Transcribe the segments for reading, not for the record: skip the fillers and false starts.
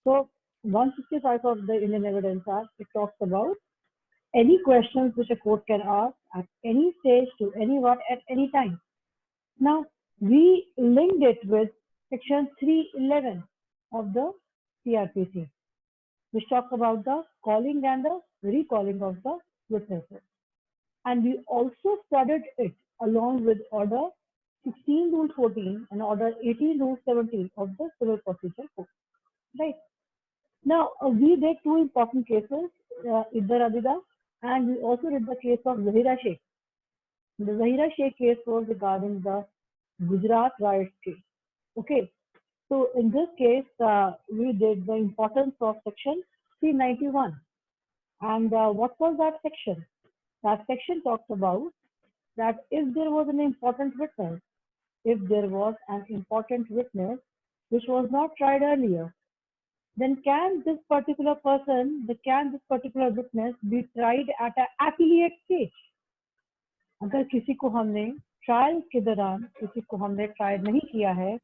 So 165 of the Indian Evidence Act, it talks about any questions which a court can ask at any stage to anyone at any time. Now, we linked it with section 311 of the CRPC, which talks about the calling and the recalling of the witnesses. And we also studied it along with Order 16 Rule 14 and Order 18 Rule 17 of the Civil Procedure Code. Right. Now, we did two important cases, Iddar Abida, and we also did the case of Zahira Sheikh. The Zahira Sheikh case was regarding the Gujarat riots case. Okay, so in this case, we did the importance of section 391. And what was that section? That section talks about that if there was an important witness, which was not tried earlier, then can this particular witness be tried at an appellate stage? अगर किसी को हमने trial के दौरान किसी को हमने trial नहीं किया है,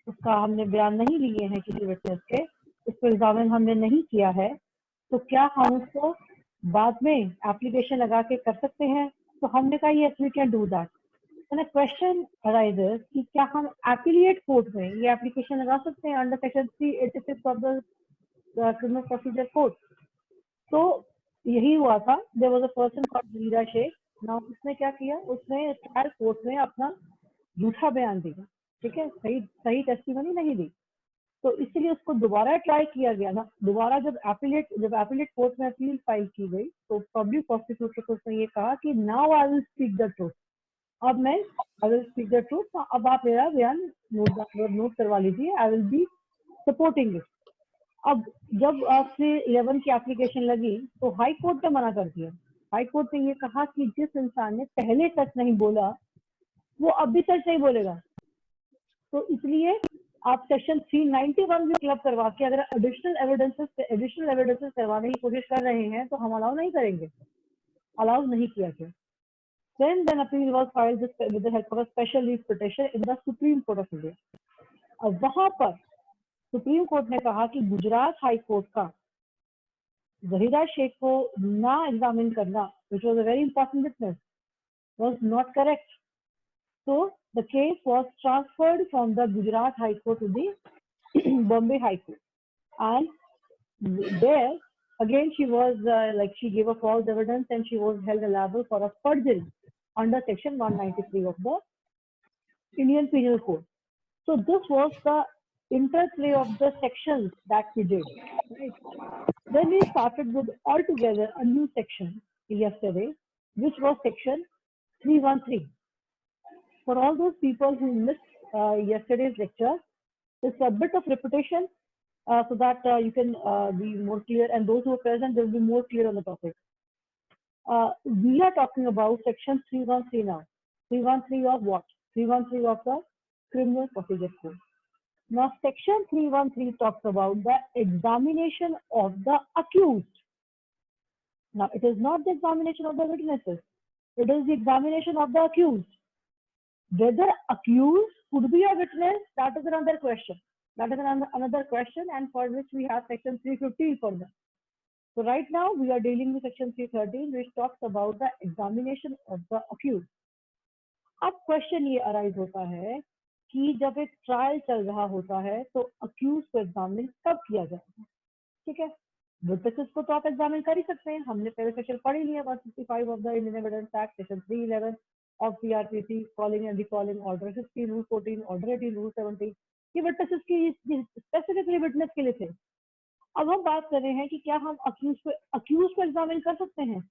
उसका हमने बयान नहीं लिए हैं किसी विटनेस के, उस पर एग्जामिन हमने नहीं किया है, तो क्या हम उसको बाद में एप्लीकेशन लगा के कर सकते हैं? तो हमने कहा yes we can do that. And question arises कि क्या हम एपिलिएट कोर्ट में ये एप्लीकेशन लगा सकते हैं under section 386 of the criminal procedure code? तो यही हुआ था. There was a person called Zahira Sheikh. ना उसने क्या किया, उसने ट्रायल कोर्ट में अपना झूठा बयान दिया. ठीक है, सही टेस्टिमनी नहीं दी, तो इसलिए उसको दोबारा ट्राई किया गया था. दोबारा जब एपिलेट कोर्ट में अपील फाइल की गई तो पब्लिक प्रोसिक्यूटर को उसने ये कहा कि now I will speak the truth. अब मैं I will speak the truth. अब आप मेरा बयान नोट करवा लीजिए. I will be supporting it. अब जब आपसे 11 की एप्लीकेशन लगी तो हाई कोर्ट ने मना कर दिया. हाई कोर्ट ने ये कहा कि जिस इंसान ने पहले सच नहीं बोला वो अब भी सच नहीं बोलेगा. तो इसलिए आप सेक्शन 391 भी क्लब करवा के अगर एडिशनल एविडेंसेस करवाने की कोशिश कर रहे हैं तो हम अलाउ नहीं करेंगे. अलाउ नहीं किया गया. Then appeal was filed with the help of a special leave petition in the Supreme Court of India. अब वहां पर सुप्रीम कोर्ट ने कहा कि गुजरात हाई कोर्ट का ज़हीरा शेख को ना एग्जामिन करना, which was a very important witness, was not correct. So the case was transferred from the Gujarat High Court to the Bombay High Court, and there again she was she gave a false evidence and she was held liable for a perjury under section 193 of the Indian Penal Code. So this was the interplay of the sections that we did. Right? Then we started with altogether a new section yesterday, which was section 313. For all those people who missed yesterday's lecture, it's a bit of repetition so that you can be more clear, and those who are present, they'll be more clear on the topic. We are talking about section 313 now. 313 of what? 313 of the Criminal Procedure Code. Now, section 313 talks about the examination of the accused. Now, it is not the examination of the witnesses. It is the examination of the accused. Whether accused could be a witness, that is another question. And for which we have section 315 for that. So right now we are dealing with section 313, which talks about the examination of the accused. अब question ये arise होता है कि जब एक trial चल रहा होता है तो अक्यूज को एग्जामिन कब किया जाएगा? ठीक है, विटनेसेस को तो आप एग्जामिन कर ही सकते हैं. हमने पहले सेक्शन पढ़ ही लिया 165 of the Indian evidence act, section 311 of CRPC, calling and recalling, order 16 rule 14, order 18 rule 17. ये विटनेसेस की स्पेसिफिकली विटनेस के लिए थे. अब हम बात कर रहे हैं कि क्या हम अक्यूज को एग्जामिन कर सकते हैं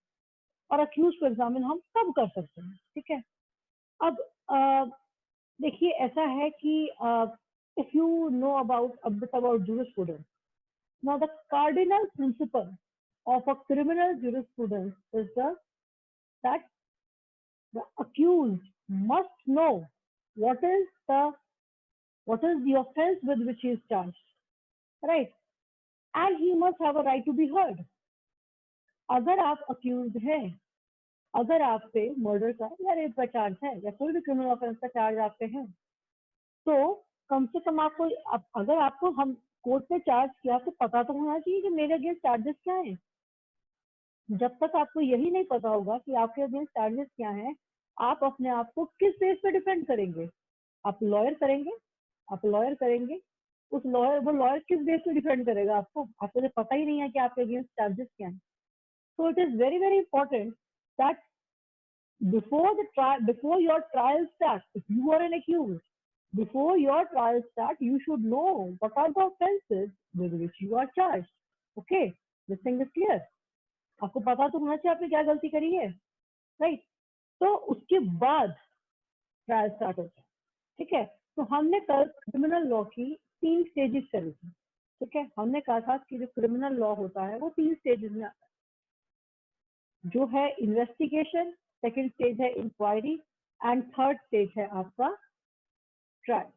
और अक्यूज को एग्जामिन हम कब कर सकते हैं. ठीक है, अब देखिए ऐसा है कि if you know about jurisprudence, now the cardinal principle of a criminal jurisprudence is that the accused must know what is the offense with which he is charged, right? And he must have a right to be heard. अगर आप accused हैं, अगर आप पे murder का या rape का charge है या कोई भी क्रिमिनल ऑफेंस का चार्ज आप पे है, तो कम से कम आपको, अगर आपको हम कोर्ट ने चार्ज किया तो पता तो होना चाहिए कि मेरे अगेंस्ट चार्जेस क्या हैं। जब तक आपको यही नहीं पता होगा कि आपके अगेंस्ट चार्जेस क्या हैं, आप अपने आप को किस बेस पे डिफेंड करेंगे? आप लॉयर करेंगे, वो लॉयर किस बेस पे डिफेंड करेगा आपको? आपको तो पता ही नहीं है कि आपके अगेंस्ट चार्जेस क्या हैं। So it is very, very important that before your trial starts, if you are an accused, before your trial starts, you should know what are the offenses with which you are charged. Okay, this thing is clear. आपको पता तो होना चाहिए आपने क्या गलती करी है, राइट? तो उसके बाद ट्रायल स्टार्ट होता है, ठीक है? तो हमने कल क्रिमिनल लॉ की 3 स्टेजेस करी थी, ठीक है? हमने कहा था कि जो क्रिमिनल लॉ होता है वो 3 स्टेजेस में आता है, जो है इन्वेस्टिगेशन, सेकंड स्टेज है इंक्वायरी एंड थर्ड स्टेज है आपका trial.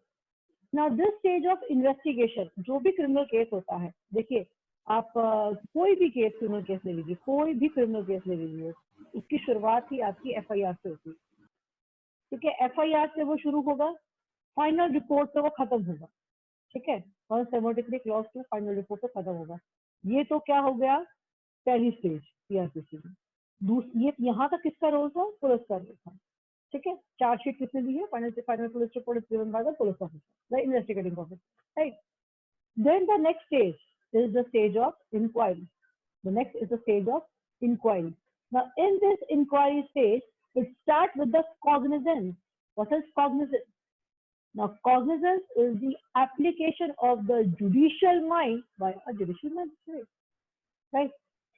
Now this stage of investigation, जो भी क्रिमिनल केस होता है, देखिए आप कोई भी केस क्रिमिनल केस ले लीजिए, कोई भी क्रिमिनल केस ले लीजिए, उसकी शुरुआत ही आपकी एफआईआर से होती है, ठीक है? एफआईआर से वो शुरू होगा, फाइनल रिपोर्ट पे वो खत्म होगा, ठीक है? 173 क्लॉज 2 फाइनल रिपोर्ट पे खत्म होगा। ये तो क्या हो गया, पहली स्टेज सीआरपीसी में। दूसरी, यहाँ तक किसका रोल था? पुलिस का रोल था, ठीक है? चार्जशीट किसने दी है? Final police report is given by the police officer, the investigating officer, right? Then the next stage is the stage of inquiry. The next is the stage of inquiry. Now, in this inquiry stage, it starts with the cognizance. What is cognizance? Now, cognizance is the application of the judicial mind by a judicial magistrate, right?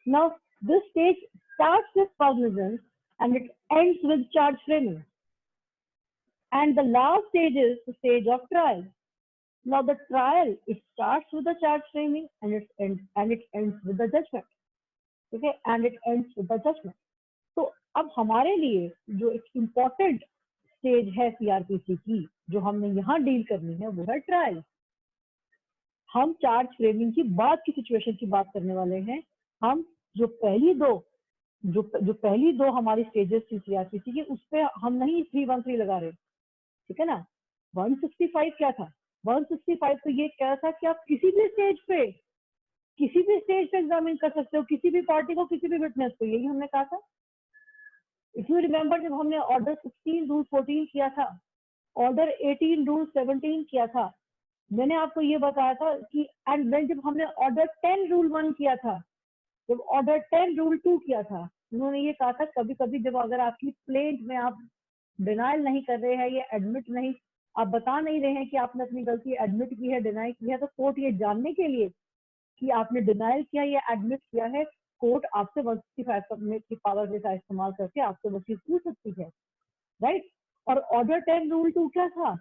Now, this stage starts with cognizance and it ends with charge framing. And the last stage is the stage of trial. Now the trial, it starts with the charge framing and it ends with the judgment. Okay, and it ends with the judgment. तो अब हमारे लिए जो एक important stage है CrPC की, जो हमने यहाँ डील करनी है, वो है ट्रायल। हम चार्ज फ्रेमिंग की बाद की सिचुएशन की बात करने वाले हैं। हम जो पहली दो हमारी स्टेजेस थी सीआरपीसी की, उस पर हम नहीं 313 लगा रहे, ठीक है ना? 165 क्या था? 165 तो ये कह रहा था कि आप किसी भी स्टेज पे एग्जामिन कर सकते हो, किसी भी पार्टी को, किसी भी विटनेस को, यही हमने कहा था। इफ यू रिमेम्बर, जब हमने ऑर्डर 16 रूल 14 किया था, ऑर्डर 18 रूल 17 किया था, मैंने आपको ये बताया था कि एंड देन जब हमने ऑर्डर 10 रूल 1 किया था, जब ऑर्डर 10 रूल 2 किया था, उन्होंने ये कहा था कभी कभी जब अगर आपकी प्लेंट में आप डिनाइल नहीं कर रहे हैं, ये एडमिट नहीं, आप बता नहीं रहे हैं कि आपने अपनी गलती एडमिट की है, डिनाई की है, तो कोर्ट ये जानने के लिए कि आपने डिनाइल किया या एडमिट किया है, कोर्ट आपसे 165 की पावर का इस्तेमाल करके आपसे वो चीज पूछ सकती है, राइट? और ऑर्डर 10 रूल 2 क्या था?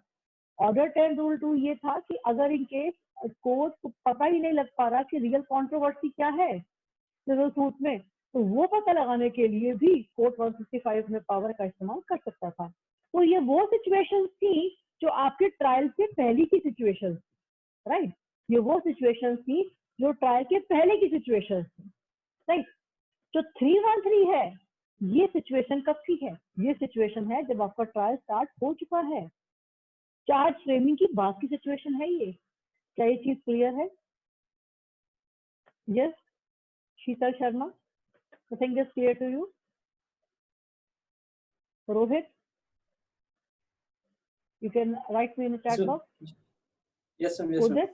ऑर्डर 10 रूल 2 ये था कि अगर इन केस कोर्ट को पता ही नहीं लग पा रहा कि रियल कॉन्ट्रोवर्सी क्या है सिविल सूट में, तो वो पता लगाने के लिए भी कोर्ट 165 में पावर का इस्तेमाल कर सकता था। तो ये वो सिचुएशंस थी जो आपके ट्रायल से पहले की सिचुएशंस, राइट? ये वो सिचुएशंस थी जो ट्रायल के पहले की सिचुएशंस थी, राइट? जो 313 है, ये सिचुएशन कब की है? ये सिचुएशन है जब आपका ट्रायल स्टार्ट हो चुका है, चार्ज फ्रेमिंग की बाद की सिचुएशन है ये। क्या ये चीज क्लियर है? Yes, Sheetal Sharma, I think it's clear to you. Rohit, you can write me in the chat box. Yes, sir. Yes, sir.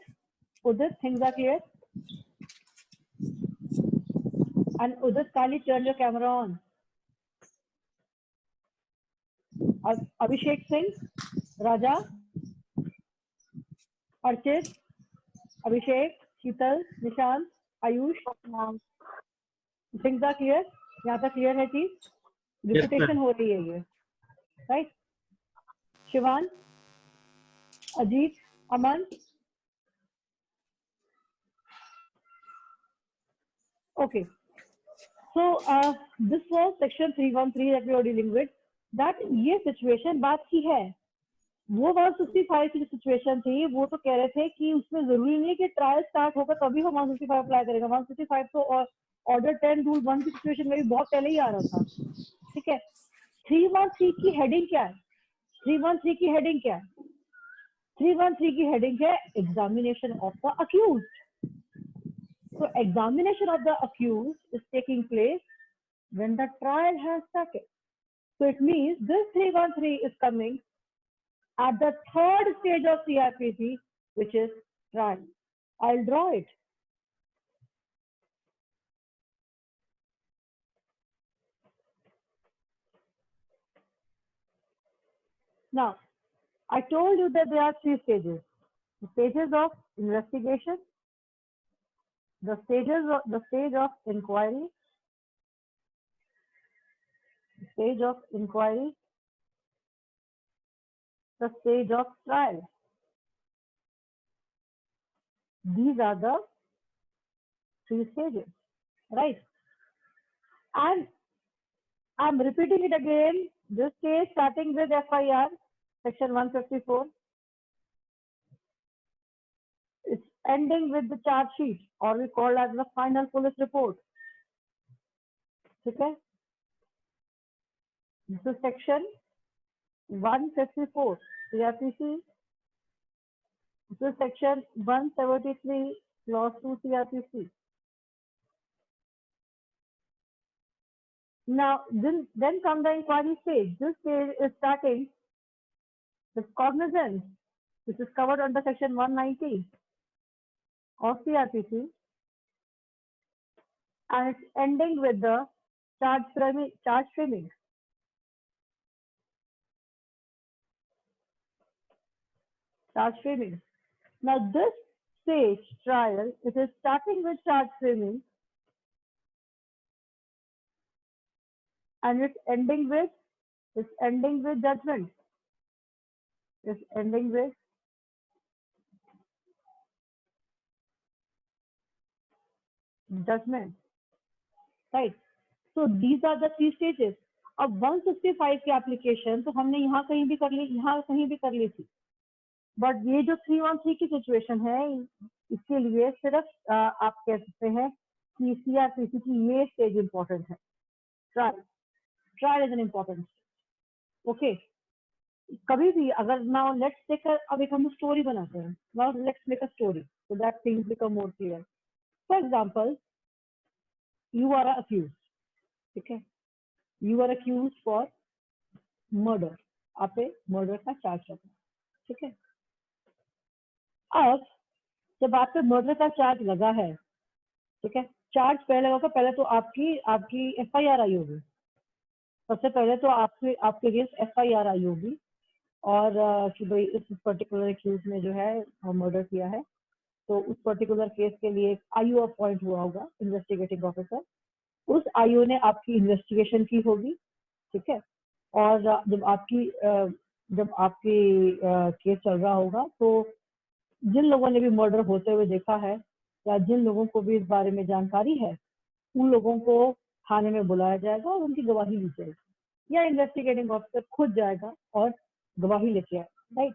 Udit, things are clear. And Udit, kindly turn your camera on. Abhishek Singh, Raja, Archit, Abhishek, Sheetal, Nishant, Ayush, things are clear. यहाँ तक clear है चीज? Repetition हो रही है ये, right? Shivan, Ajit, Aman, okay. So this was section 313 that we are dealing with. That ये situation बात की है, वो 165 की सिचुएशन थी, वो तो कह रहे थे कि उसमें जरूरी नहीं कि ट्रायल स्टार्ट होगा तभी हम 165 अप्लाई करेगा। 165 तो ऑर्डर 10 रूल 1 की सिचुएशन में भी बहुत पहले ही आ रहा था, ठीक है? 313 की हेडिंग क्या है? 313 की हेडिंग क्या है? 313 की हेडिंग है examination of the accused. So examination of the accused is taking place when the trial has started. So it means this 313 is coming at the third stage of CRPC, which is trial. I'll draw it. Now, I told you that there are three stages. The stages of investigation, the stage of inquiry, the stage of trial. These are the three stages, right? And I'm repeating it again. This case starting with FIR, section 154. It's ending with the charge sheet, or we call as the final police report. Okay? This is section 154, CRPC. This is section 173, clause 2 CRPC. Now, then come the inquiry stage. This stage is starting with cognizance. This is covered under section 190 of CRPC. And it's ending with the charge framing. Now this stage trial, it is starting with charge framing and it's ending with judgment. It's ending with judgment. Right. So these are the three stages. अब 165 की application तो हमने यहाँ कहीं भी कर ली थी, but ये जो 313 की सिचुएशन है, इसके लिए सिर्फ आप कह सकते हैं कि CRPC की ये स्टेज इंपॉर्टेंट है. Trial is an important. Okay, कभी भी अगर नाउ लेट्स टेक, अब एक हम स्टोरी बनाते हैं. Now let's make a story so that things become more clear. For example, you are accused. ठीक है, you are accused for murder. आप पे मर्डर का चार्ज लगा. ठीक है, अब जब आप पे मर्डर का चार्ज लगा है, ठीक है, चार्ज पहले होगा, पहले तो आपकी FIR आई होगी. सबसे पहले तो आपके अगेंस्ट FIR आई होगी और कि भाई इस पर्टिकुलर एक्यूज ने जो है मर्डर किया है, तो उस पर्टिकुलर केस के लिए IO अपॉइंट हुआ होगा, इन्वेस्टिगेटिंग ऑफिसर. उस IO ने आपकी इन्वेस्टिगेशन की होगी. ठीक है, और जब आपकी केस चल रहा होगा, तो जिन लोगों ने भी मर्डर होते हुए देखा है या जिन लोगों को भी इस बारे में जानकारी है, उन लोगों को थाने में बुलाया जाएगा और उनकी गवाही ली जाएगी, या इन्वेस्टिगेटिंग ऑफिसर खुद जाएगा और गवाही लेके आएगा. Right.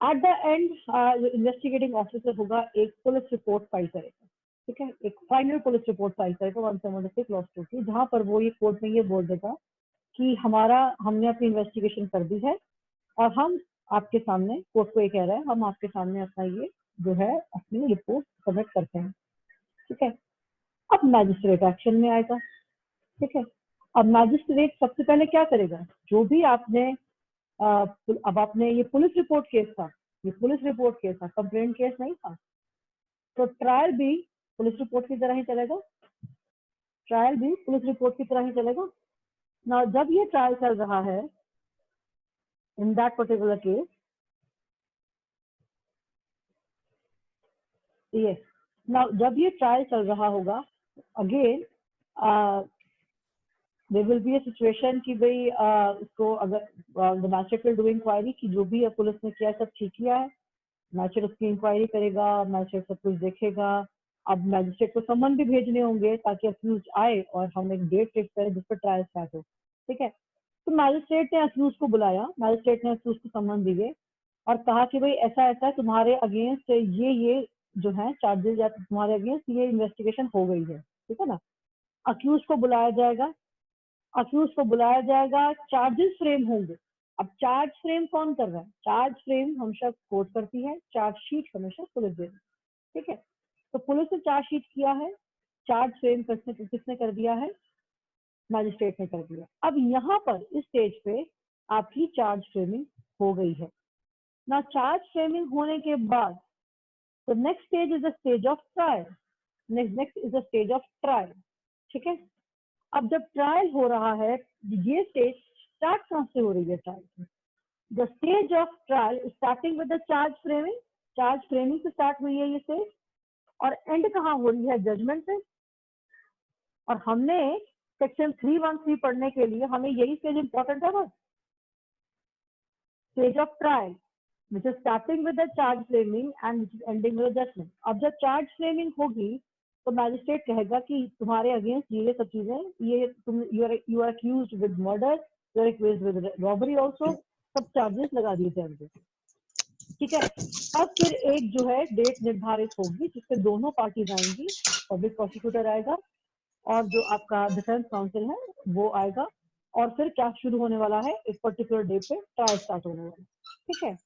At the end investigating officer होगा, एक पुलिस रिपोर्ट फाइल करेगा. ठीक है, एक फाइनल पुलिस रिपोर्ट फाइल करेगा 176 क्लॉज 2 की, जहां पर वो ये कोर्ट में ये बोल देगा कि हमने अपनी इन्वेस्टिगेशन कर दी है और हम आपके सामने, कोर्ट को ये कह रहा है, हम आपके सामने अपना ये जो है अपनी रिपोर्ट सबमिट करते हैं. ठीक है, अब मैजिस्ट्रेट एक्शन में आएगा. ठीक है, अब मैजिस्ट्रेट सबसे पहले क्या करेगा, जो भी आपने अब आपने ये पुलिस रिपोर्ट केस था, कंप्लेंट केस नहीं था, तो ट्रायल भी पुलिस रिपोर्ट की तरह ही चलेगा. ना जब ये ट्रायल चल रहा है इन दैट पर्टिकुलर केस, ये ना जब ये ट्रायल चल रहा होगा, again there will be a situation कि भाई उसको अगर the magistrate will do inquiry कि जो भी पुलिस ने किया सब ठीक किया है, मैजिस्ट्रेट उसकी इंक्वायरी करेगा, मैजिस्ट्रेट सब कुछ देखेगा. अब मैजिस्ट्रेट को समन भी भेजने होंगे ताकि अक्यूज आए और हम एक डेट फिक्स करें जिस पर ट्रायल स्टार्ट हो. ठीक है, तो मैजिस्ट्रेट ने अक्यूज को बुलाया, मैजिस्ट्रेट ने अक्यूज को समन दिए और कहा कि भाई ऐसा ऐसा तुम्हारे अगेंस्ट ये जो है चार्जेस या तुम्हारे अगेंस्ट ये इन्वेस्टिगेशन हो गई है. ठीक है ना, अक्यूज को बुलाया जाएगा, चार्जेस फ्रेम होंगे. अब चार्ज फ्रेम कौन कर रहा है? चार्ज फ्रेम हमेशा कोर्ट करती है, चार्ज शीट हमेशा पुलिस दे रही है, ठीक है। तो पुलिस ने चार्ज शीट किया है, चार्ज फ्रेम किसने कर दिया है? मैजिस्ट्रेट ने कर दिया। अब यहाँ पर इस स्टेज पे आपकी चार्ज फ्रेमिंग हो गई है ना। चार्ज फ्रेमिंग होने के बाद तो next stage is the stage of trial. Next is the stage of trial, ठीक है। अब जब ट्रायल हो रहा है, ये स्टेज स्टार्ट कहाँ से हो रही है? Trial the stage of trial starting with the charge framing. Charge framing से स्टार्ट हुई है ये स्टेज, और एंड कहाँ हो रही है? जजमेंट से। और हमने सेक्शन 313 पढ़ने के लिए हमें यही स्टेज इंपॉर्टेंट है बस, stage of trial which is starting with the charge framing and which is ending with the judgment. अब जब चार्ज फ्रेमिंग होगी तो मैजिस्ट्रेट कहेगा कि तुम्हारे अगेंस्ट ये सब चीजें, ये तुम you are accused with murder, you are accused with robbery also, सब चार्जेस लगा दिए जाएंगे, ठीक है। अब फिर एक जो है डेट निर्धारित होगी जिससे दोनों पार्टीज आएंगी, पब्लिक प्रोसिक्यूटर आएगा और जो आपका डिफेंस काउंसिल है वो आएगा, और फिर क्या शुरू होने वाला है? एक पर्टिकुलर डे पे ट्रायल स्टार्ट होने वाला है, ठीक है।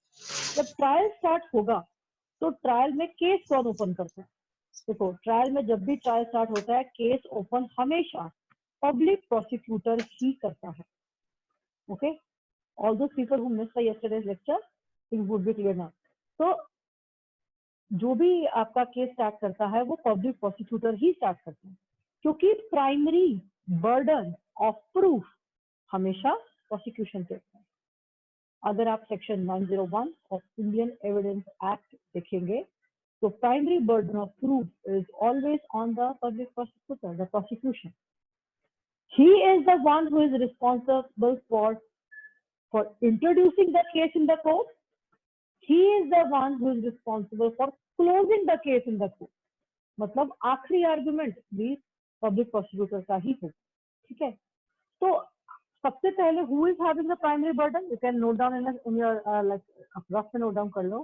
जब ट्रायल स्टार्ट होगा तो ट्रायल में केस कौन ओपन करता है? देखो, ट्रायल में जब भी ट्रायल स्टार्ट होता है, केस ओपन हमेशा पब्लिक प्रोसिक्यूटर ही करता है, okay. All those people who missed yesterday's lecture, things would be clear now. तो जो भी आपका केस स्टार्ट करता है वो पब्लिक प्रोसिक्यूटर ही स्टार्ट करता है, क्योंकि प्राइमरी बर्डन ऑफ प्रूफ हमेशा प्रोसिक्यूशन पे होता है। अगर आप section 101 of Indian evidence act देखेंगे तो primary burden of proof is always on the public prosecutor, the prosecution. He is the one who is responsible for introducing the case in the court. He is the one who is responsible for closing the case in the court. मतलब आखिरी argument भी public prosecutor का ही हो, ठीक है। तो सबसे पहले who is having the primary burden? You can note down in your like rough में नोट डाउन कर लो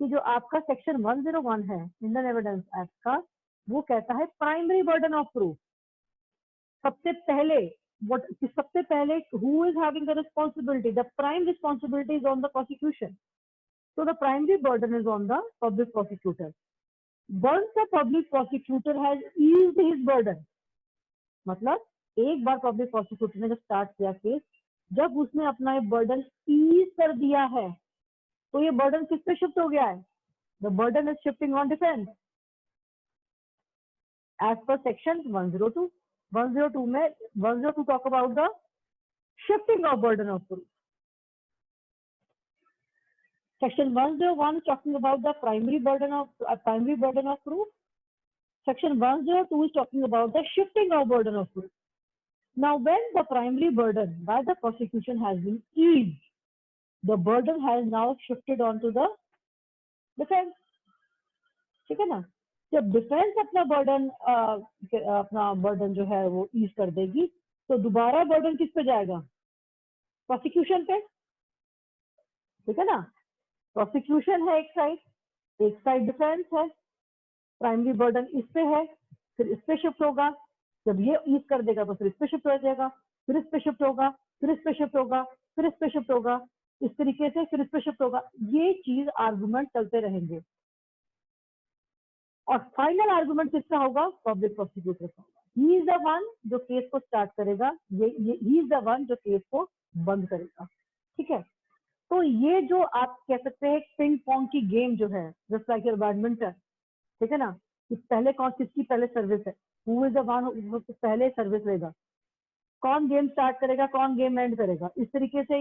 कि जो आपका सेक्शन 101 है इंडियन एविडेंस एक्ट का, वो कहता है प्राइमरी बर्डन ऑफ प्रूफ। सबसे पहले who is having the responsibility? The prime responsibility is on the prosecution, so the primary burden is on the public prosecutor. Once the public prosecutor has eased his burden, मतलब एक बार public prosecutor ने जब start किया case, जब उसने अपना ये burden ease कर दिया है तो ये बर्डन किस पे शिफ्ट हो गया है? The burden is shifting on defence as per section 102। 102 में 102 talk about the shifting of burden of proof. Section 101 is talking about the primary burden of proof. Section 102 is talking about the shifting of burden of proof. Now, when the primary burden by the prosecution has been eased, the burden has now shifted onto the defense. ठीक है ना? जब defence अपना burden जो है वो ease कर देगी तो दोबारा बर्डन किस पे जाएगा? प्रोसिक्यूशन पे, ठीक है ना। प्रोसिक्यूशन है एक साइड डिफेंस है, प्राइमरी बर्डन इस पे है, फिर इस पे शिफ्ट होगा। जब ये ईज कर देगा तो फिर इस पे शिफ्ट हो जाएगा, फिर इस पे शिफ्ट होगा, फिर इस पे शिफ्ट होगा, फिर इस पे शिफ्ट होगा, इस तरीके से फिर इस पे शिफ्ट होगा। ये चीज आर्गुमेंट चलते रहेंगे और फाइनल आर्गुमेंट किसका होगा? पब्लिक प्रोसिक्यूटर का। ही इज द वन जो केस को स्टार्ट करेगा, ही इज द वन जो केस को बंद करेगा, ठीक है। तो ये जो आप कह सकते हैं पिंग पोंग की गेम जो है, जस्ट लाइक योर बैडमिंटन, ठीक है ना, कि पहले किसकी पहले सर्विस है, हु इज द वन पहले सर्विस लेगा, कौन गेम स्टार्ट करेगा, कौन गेम एंड करेगा, इस तरीके से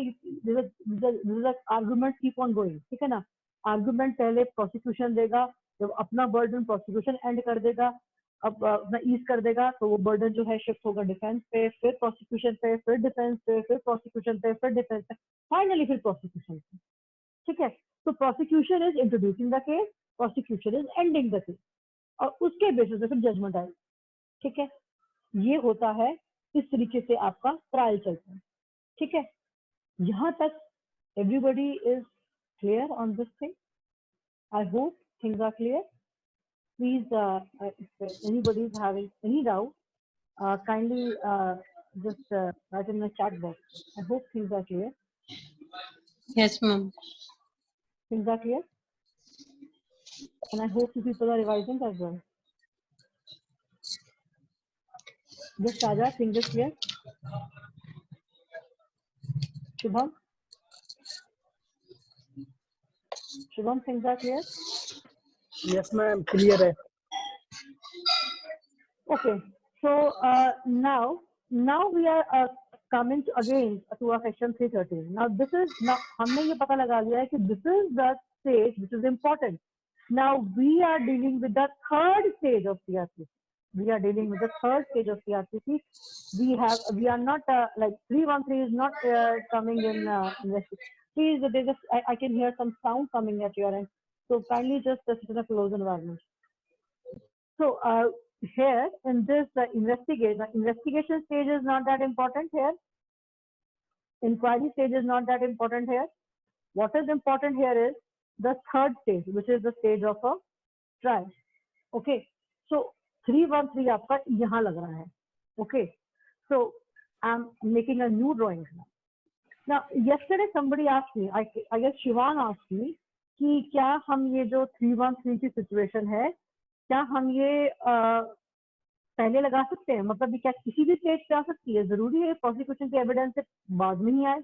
आर्गुमेंट कीप ऑन गोइंग, ठीक है ना। आर्गुमेंट पहले प्रोसिक्यूशन देगा, जब अपना बर्डन प्रोसिक्यूशन एंड कर देगा, अब अपना ईज कर देगा तो वो बर्डन जो है शिफ्ट होगा डिफेंस पे, फिर प्रोसिक्यूशन पे, फिर डिफेंस पे, फिर प्रोसिक्यूशन पे, फिर डिफेंस पे, फाइनली फिर प्रोसिक्यूशन पे, ठीक है। तो prosecution is introducing the case, prosecution is ending the case, और उसके बेसिस पे फिर जजमेंट आएगा, ठीक है। ये होता है, इस तरीके से आपका ट्रायल चलता है, ठीक है। यहाँ तक everybody is clear on this thing? I hope things are clear. Please, if anybody is having any doubt, kindly just write in the chat box. I hope things are clear. Yes, ma'am. Things are clear? And I hope you people are revising as well. Yes, Raja, things are clear? Shubham? Shubham, things are clear? Yes, ma'am. Clear है. Okay, so now we are coming again to our section 313. Now this is now हमने ये पता लगा लिया है कि this is the stage which is important. Now we are dealing with the third stage of CRPC. We are dealing with the third stage of CRPC. We are not like 313 is not coming in investigation. Please, I can hear some sound coming at your end. So kindly just sit in a closed environment. So here in this investigation stage is not that important here. Inquiry stage is not that important here. What is important here is the third stage, which is the stage of a trial. Okay, so 313 आपका यहाँ लग रहा है. Okay, so I'm making a new drawing now. Now yesterday somebody asked me, I guess Shivan asked me कि क्या हम ये जो 313 की situation है, क्या हम ये पहले लगा सकते हैं? मतलब क्या किसी भी स्टेज पे आ सकती है? जरूरी है प्रोसिक्यूशन के एविडेंस से बाद में ही आए?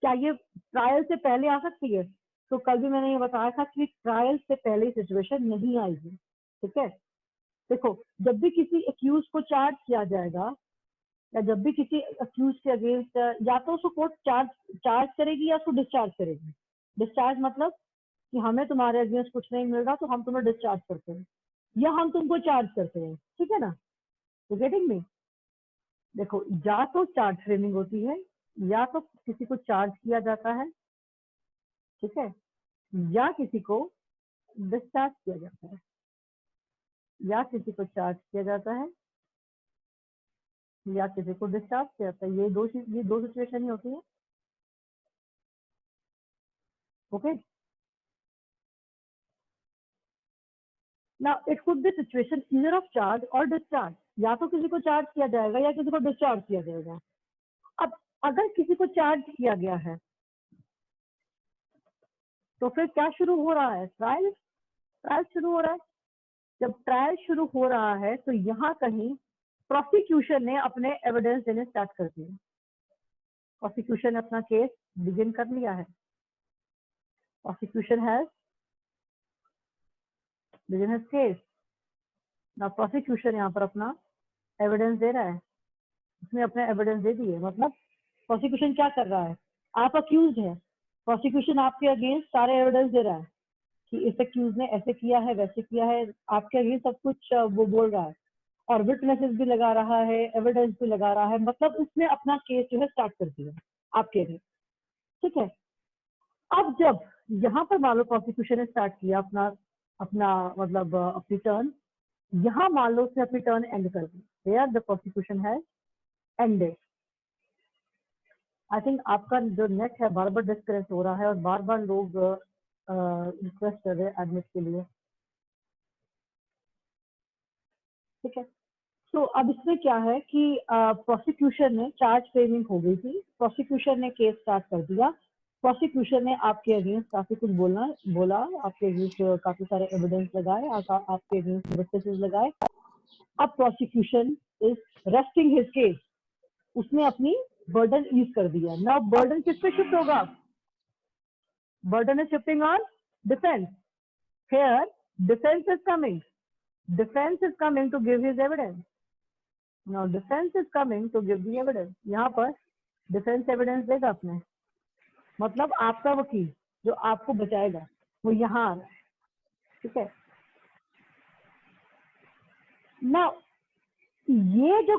क्या ये ट्रायल से पहले आ सकती है? तो कल भी मैंने ये बताया था कि ट्रायल से पहले सिचुएशन नहीं आएगी. ठीक है, देखो जब भी किसी एक्यूज को चार्ज किया जाएगा या जब भी किसी एक्यूज के अगेंस्ट या तो उसको कोर्ट चार्ज करेगी या उसको डिस्चार्ज करेगी. डिस्चार्ज मतलब कि हमें तुम्हारे अगेंस्ट कुछ नहीं मिल रहा तो हम तुम्हें डिस्चार्ज करते हैं या हम तुमको चार्ज करते हैं. ठीक है ना? तो गेटिंग मी? देखो या तो चार्ज फ्रेमिंग होती है या तो किसी को चार्ज किया जाता है. ठीक है, या किसी को डिस्चार्ज किया जाता है, या किसी को चार्ज किया जाता है या किसी को डिस्चार्ज किया जाता है. ये दो सिचुएशन ही होती है. Okay, now it could B situation either of charge और डिस्चार्ज. या तो किसी को चार्ज किया जाएगा या किसी को डिस्चार्ज किया जाएगा. अब अगर किसी को चार्ज किया गया है तो फिर क्या शुरू हो रहा है? ट्रायल शुरू हो रहा है. जब ट्रायल शुरू हो रहा है तो यहाँ कहीं प्रोसिक्यूशन ने अपने एविडेंस देने स्टार्ट कर दिए. प्रोसिक्यूशन ने अपना केस बिगिन कर लिया है. Prosecution has begin his case. ना प्रोसिक्यूशन यहाँ पर अपना एविडेंस दे रहा है. उसने अपने एविडेंस दे दिए. मतलब प्रोसिक्यूशन क्या कर रहा है? आप अक्यूज है, प्रोसिक्यूशन आपके अगेंस्ट सारे एविडेंस दे रहा है कि इस अक्यूज ने ऐसे किया है वैसे किया है. आपके अगेंस्ट सब कुछ वो बोल रहा है और विटनेसेस भी लगा रहा है, एविडेंस भी लगा रहा है. मतलब उसने अपना केस जो है स्टार्ट कर दिया आपके अगेंस्ट. ठीक है, अब जब यहाँ पर मान लो प्रोसिक्यूशन ने स्टार्ट किया अपना मतलब अपनी टर्न, यहाँ मान लो उसने अपनी टर्न एंड कर दी. Here the prosecution has ended. I think आपका जो नेट है बार बार डिस्कनेक्ट हो रहा है और बार बार लोग रिक्वेस्ट कर रहे हैं एडमिट के लिए. ठीक है, तो अब इसमें क्या है कि प्रोसिक्यूशन ने चार्ज फ्रेमिंग हो गई थी. प्रोसिक्यूशन ने केस स्टार्ट कर दिया. प्रोसिक्यूशन ने आपके अगेंस्ट काफी कुछ बोला, आपके अगेंस्ट काफी सारे एविडेंस लगाए, आपके अगेंस्ट विटनेसेस लगाए. अब prosecution is resting his case. उसने अपनी बर्डन ईज कर दिया. नाउ बर्डन किस पे शिफ्ट होगा? Burden is shifting on defence. Here defence is coming. Defense is coming to give his evidence. Now defense is coming to give the evidence. यहाँ पर defense evidence देगा अपने. मतलब आपका वकील जो आपको बचाएगा वो यहाँ आ रहा है. ठीक है, Now ये जो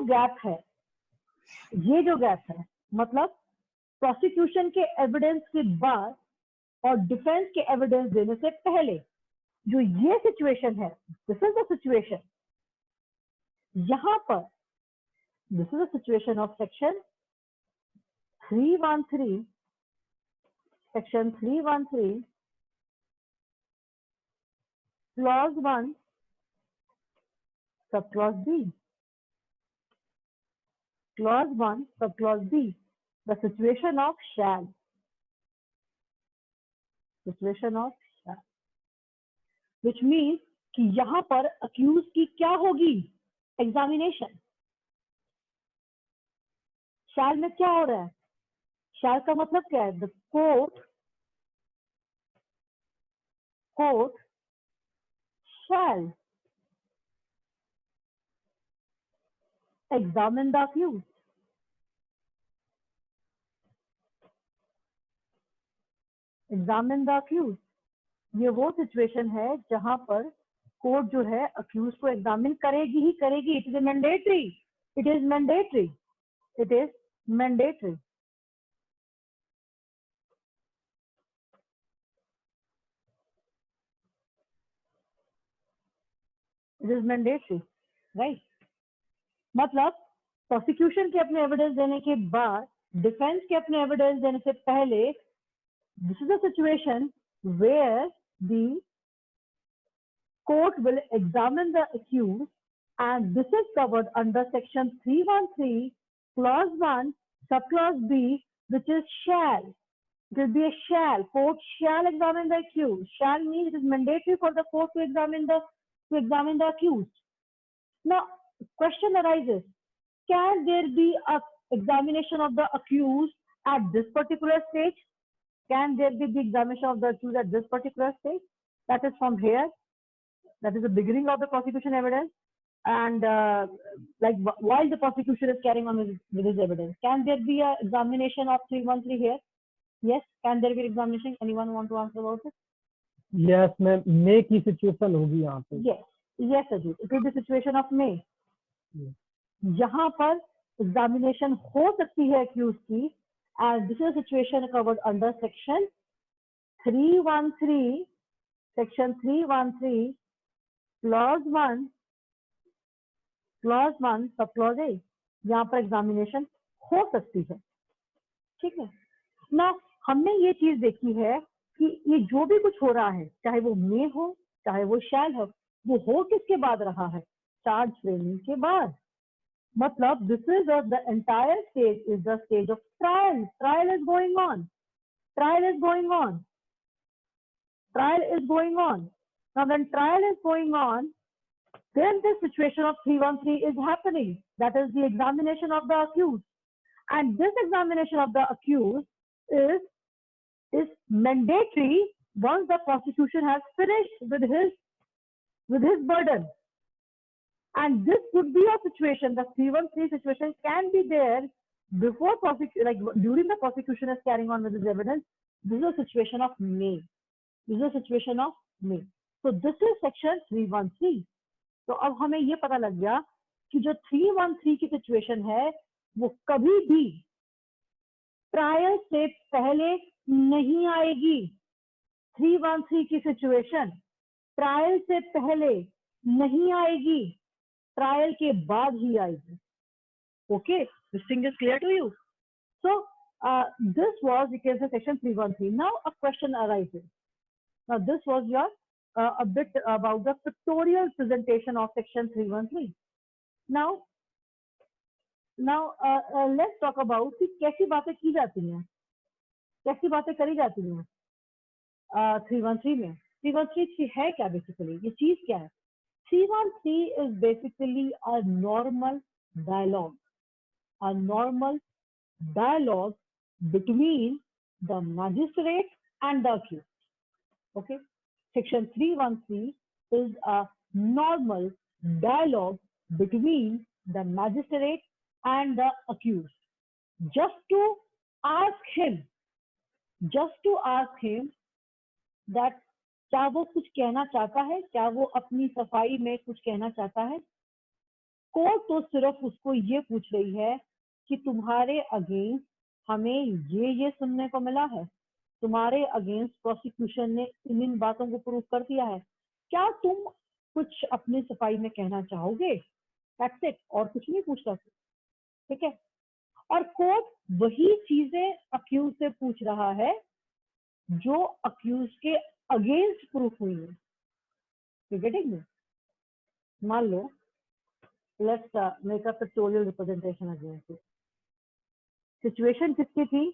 गैप है मतलब प्रोसिक्यूशन के एविडेंस के बाद और डिफेंस के एविडेंस देने से पहले जो ये सिचुएशन है, दिस इज द सिचुएशन. यहाँ पर this is the situation of section 313, section 313 clause 1 sub clause B. Clause 1 sub clause B, the situation of shall. Situation of shall, which means कि यहां पर अक्यूज की क्या होगी, एग्जामिनेशन। शैल में क्या हो रहा है, शैल का मतलब क्या है, the court shall examine the accused. Examine the accused, ये वो सिचुएशन है जहां पर कोर्ट जो है अक्यूज को एग्जामिन करेगी ही करेगी। It is mandatory, it is mandatory, it is mandatory. It is mandatory, right. मतलब प्रोसिक्यूशन के अपने एविडेंस देने के बाद, डिफेंस के अपने एविडेंस देने से पहले, this is a situation where the court will examine the accused, and this is covered under section 313 clause 1 subclause b, which is shall. It will be a shall. Court shall examine the accused. Shall means it is mandatory for the court to examine the accused. Now question arises, can there be a examination of the accused at this particular stage? Can there be the examination of the accused at this particular stage? That is from here. That is the beginning of the prosecution evidence, and like while the prosecution is carrying on with his evidence, can there be a examination of 313 here? Yes, can there be examination? Anyone want to answer about it? Yes, ma'am. May की situation होगी यहाँ पे. Yes, yes, Ajit. It will be situation of May. यहाँ पर examination हो सकती है accused की, and this is a situation covered under section 313, section 313. Clause one sub clause A, यहाँ पर एग्जामिनेशन हो सकती है, ठीक है ना। हमने ये चीज देखी है कि ये जो भी कुछ हो रहा है, चाहे वो मे हो चाहे वो शैल हो किसके बाद रहा है, चार्ज फ्रेमिंग के बाद। मतलब this is the entire stage is the stage of trial. Trial is going on, trial is going on, trial is going on. Now when trial is going on, then this situation of 313 is happening. That is the examination of the accused. And this examination of the accused is mandatory once the prosecution has finished with his burden. And this could be a situation, the 313 situation can be there before prosecution, like during the prosecution is carrying on with his evidence. This is a situation of May. This is a situation of May. So this is section 313. तो अब हमें ये पता लग गया कि जो 313 की सिचुएशन है वो कभी भी ट्रायल से पहले नहीं आएगी। 313 की सिचुएशन ट्रायल से पहले नहीं आएगी, ट्रायल के बाद ही आएगी। Okay, this thing is clear to you? So this was, you can say, section 313. Now a question arises. Now this was your a bit about the pictorial presentation of section 313. Now let's talk about कि कैसी बातें की जाती हैं, कैसी बातें करी जाती हैं 313 में। 313 है क्या बेसिकली, ये चीज क्या है? 313 is basically a normal dialogue, a normal dialogue between the magistrate and the accused. Okay, section 313 is a normal dialogue between the magistrate and the accused, just to ask him that क्या वो कुछ कहना चाहता है, क्या वो अपनी सफाई में कुछ कहना चाहता है। कोर्ट तो सिर्फ उसको ये पूछ रही है कि तुम्हारे अगेंस्ट हमें ये सुनने को मिला है, तुम्हारे अगेंस्ट प्रोसिक्यूशन ने इन बातों को प्रूव कर दिया है, क्या तुम कुछ अपनी सफाई में कहना चाहोगे? दैट्स इट, और कुछ नहीं पूछ रहा, ठीक है। और कोर्ट वही चीजें अक्यूज से पूछ रहा है जो अक्यूज के अगेंस्ट प्रूफ हुई है। You getting me? मान लो, let's make a pictorial representation against. Situation किसकी थी?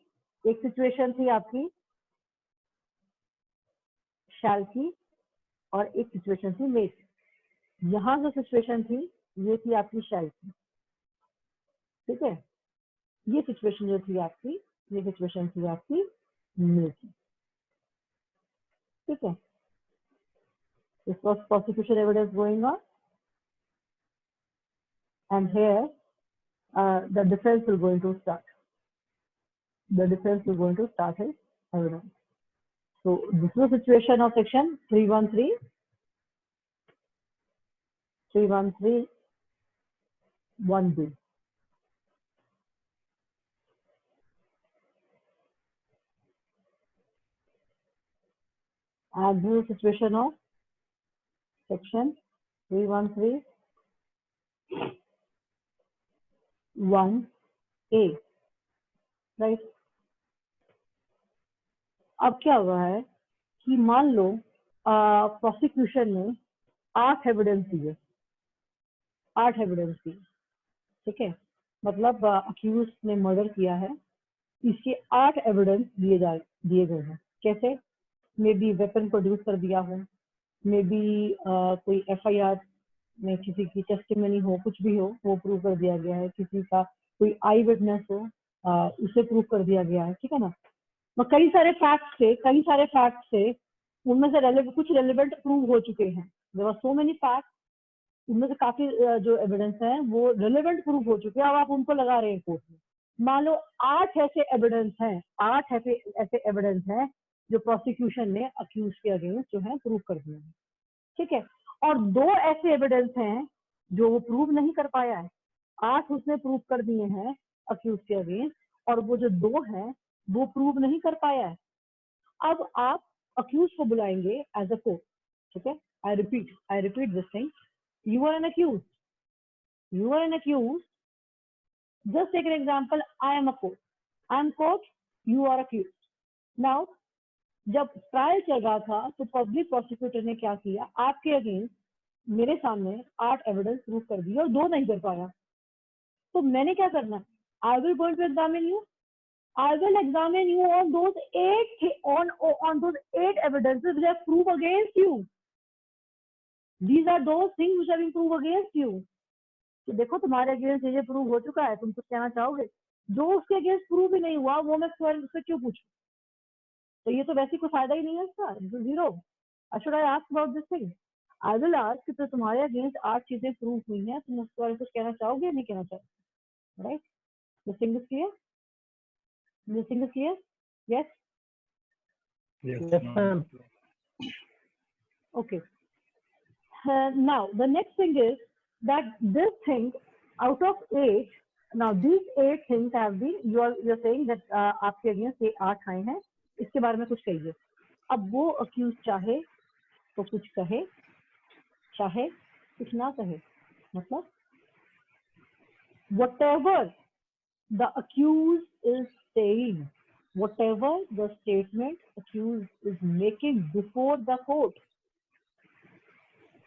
एक सिचुएशन थी आपकी शैल की और एक सिचुएशन थी मे की। यहाँ जो सिचुएशन थी ये थी आपकी शैल की, ठीक है। ये सिचुएशन जो थी आपकी, ये सिचुएशन थी आपकी मे की, ठीक है। This was prosecution evidence going on, and here the defense will going to start. The defense will going to start his evidence. So this is the situation of section 313, 1B. And this is the situation of section 313, 1A, right? अब क्या हुआ है कि मान लो prosecution ने 8 evidence दिए, 8 evidence दिए, ठीक है। मतलब अक्यूज ने मर्डर किया है, इसके 8 एविडेंस दिए गए हैं। कैसे? मे बी वेपन प्रोड्यूस कर दिया हो, मे बी कोई FIR में किसी की टेस्टिमनी हो, कुछ भी हो वो प्रूव कर दिया गया है, किसी का कोई आई विटनेस हो उसे प्रूव कर दिया गया है, ठीक है ना। कई सारे फैक्ट से उनमें से कुछ रेलिवेंट प्रूव हो चुके हैं। There are so many fact, उनमें से काफी जो एविडेंस है वो रेलिवेंट प्रूव हो चुके हैं, अब आप उनको लगा रहे हैं कोर्ट में। मान लो 8 ऐसे एविडेंस हैं, 8 ऐसे एविडेंस हैं जो प्रोसिक्यूशन ने अक्यूज के अगेंस्ट जो है प्रूव कर दिए हैं, ठीक है। और 2 ऐसे एविडेंस हैं जो वो प्रूव नहीं कर पाया है। 8 उसने प्रूव कर दिए हैं अक्यूज के अगेंस्ट, और वो जो 2 हैं वो प्रूव नहीं कर पाया है। अब आप अक्यूज को बुलाएंगे एज अ कोर्ट, ठीक है। I repeat this thing, you are an accused, just take an example, I am a court, you are accused. Now जब ट्रायल चल रहा था तो पब्लिक प्रोसिक्यूटर ने क्या किया, आपके अगेंस्ट मेरे सामने 8 एविडेंस प्रूव कर दिए और 2 नहीं कर पाया, तो मैंने क्या करना, I will go to examine you, I will examine you on those 8 evidences which have proved against you. These are those things which have been proved against you. तो देखो तुम्हारे अगेंस्ट ये प्रूव हो चुका है, तुम कुछ कहना चाहोगे? जो उसके अगेंस्ट प्रूव ही नहीं हुआ वो मैं उससे क्यों पूछूं? तो ये तो वैसे कोई फायदा ही नहीं है इसका, zero. Should I ask about this thing? I will ask, तो तुम्हारे अगेंस्ट 8 चीजें प्रूव हुई हैं, तुम उसके बारे में कुछ कहना चाहोगे या नहीं कहना चाहोगे? Right, this thing is clear? This thing is clear? Yes? Yes, ma'am. Okay. Now, the next thing is that this thing, out of 8, now these 8 things have been, you're saying that आपके against ये 8 आए हैं, इसके बारे में कुछ कहिए। अब वो अक्यूज चाहे तो कुछ कहे, चाहे कुछ ना कहे, मतलब whatever the accused is saying, whatever the statement accused is making before the court,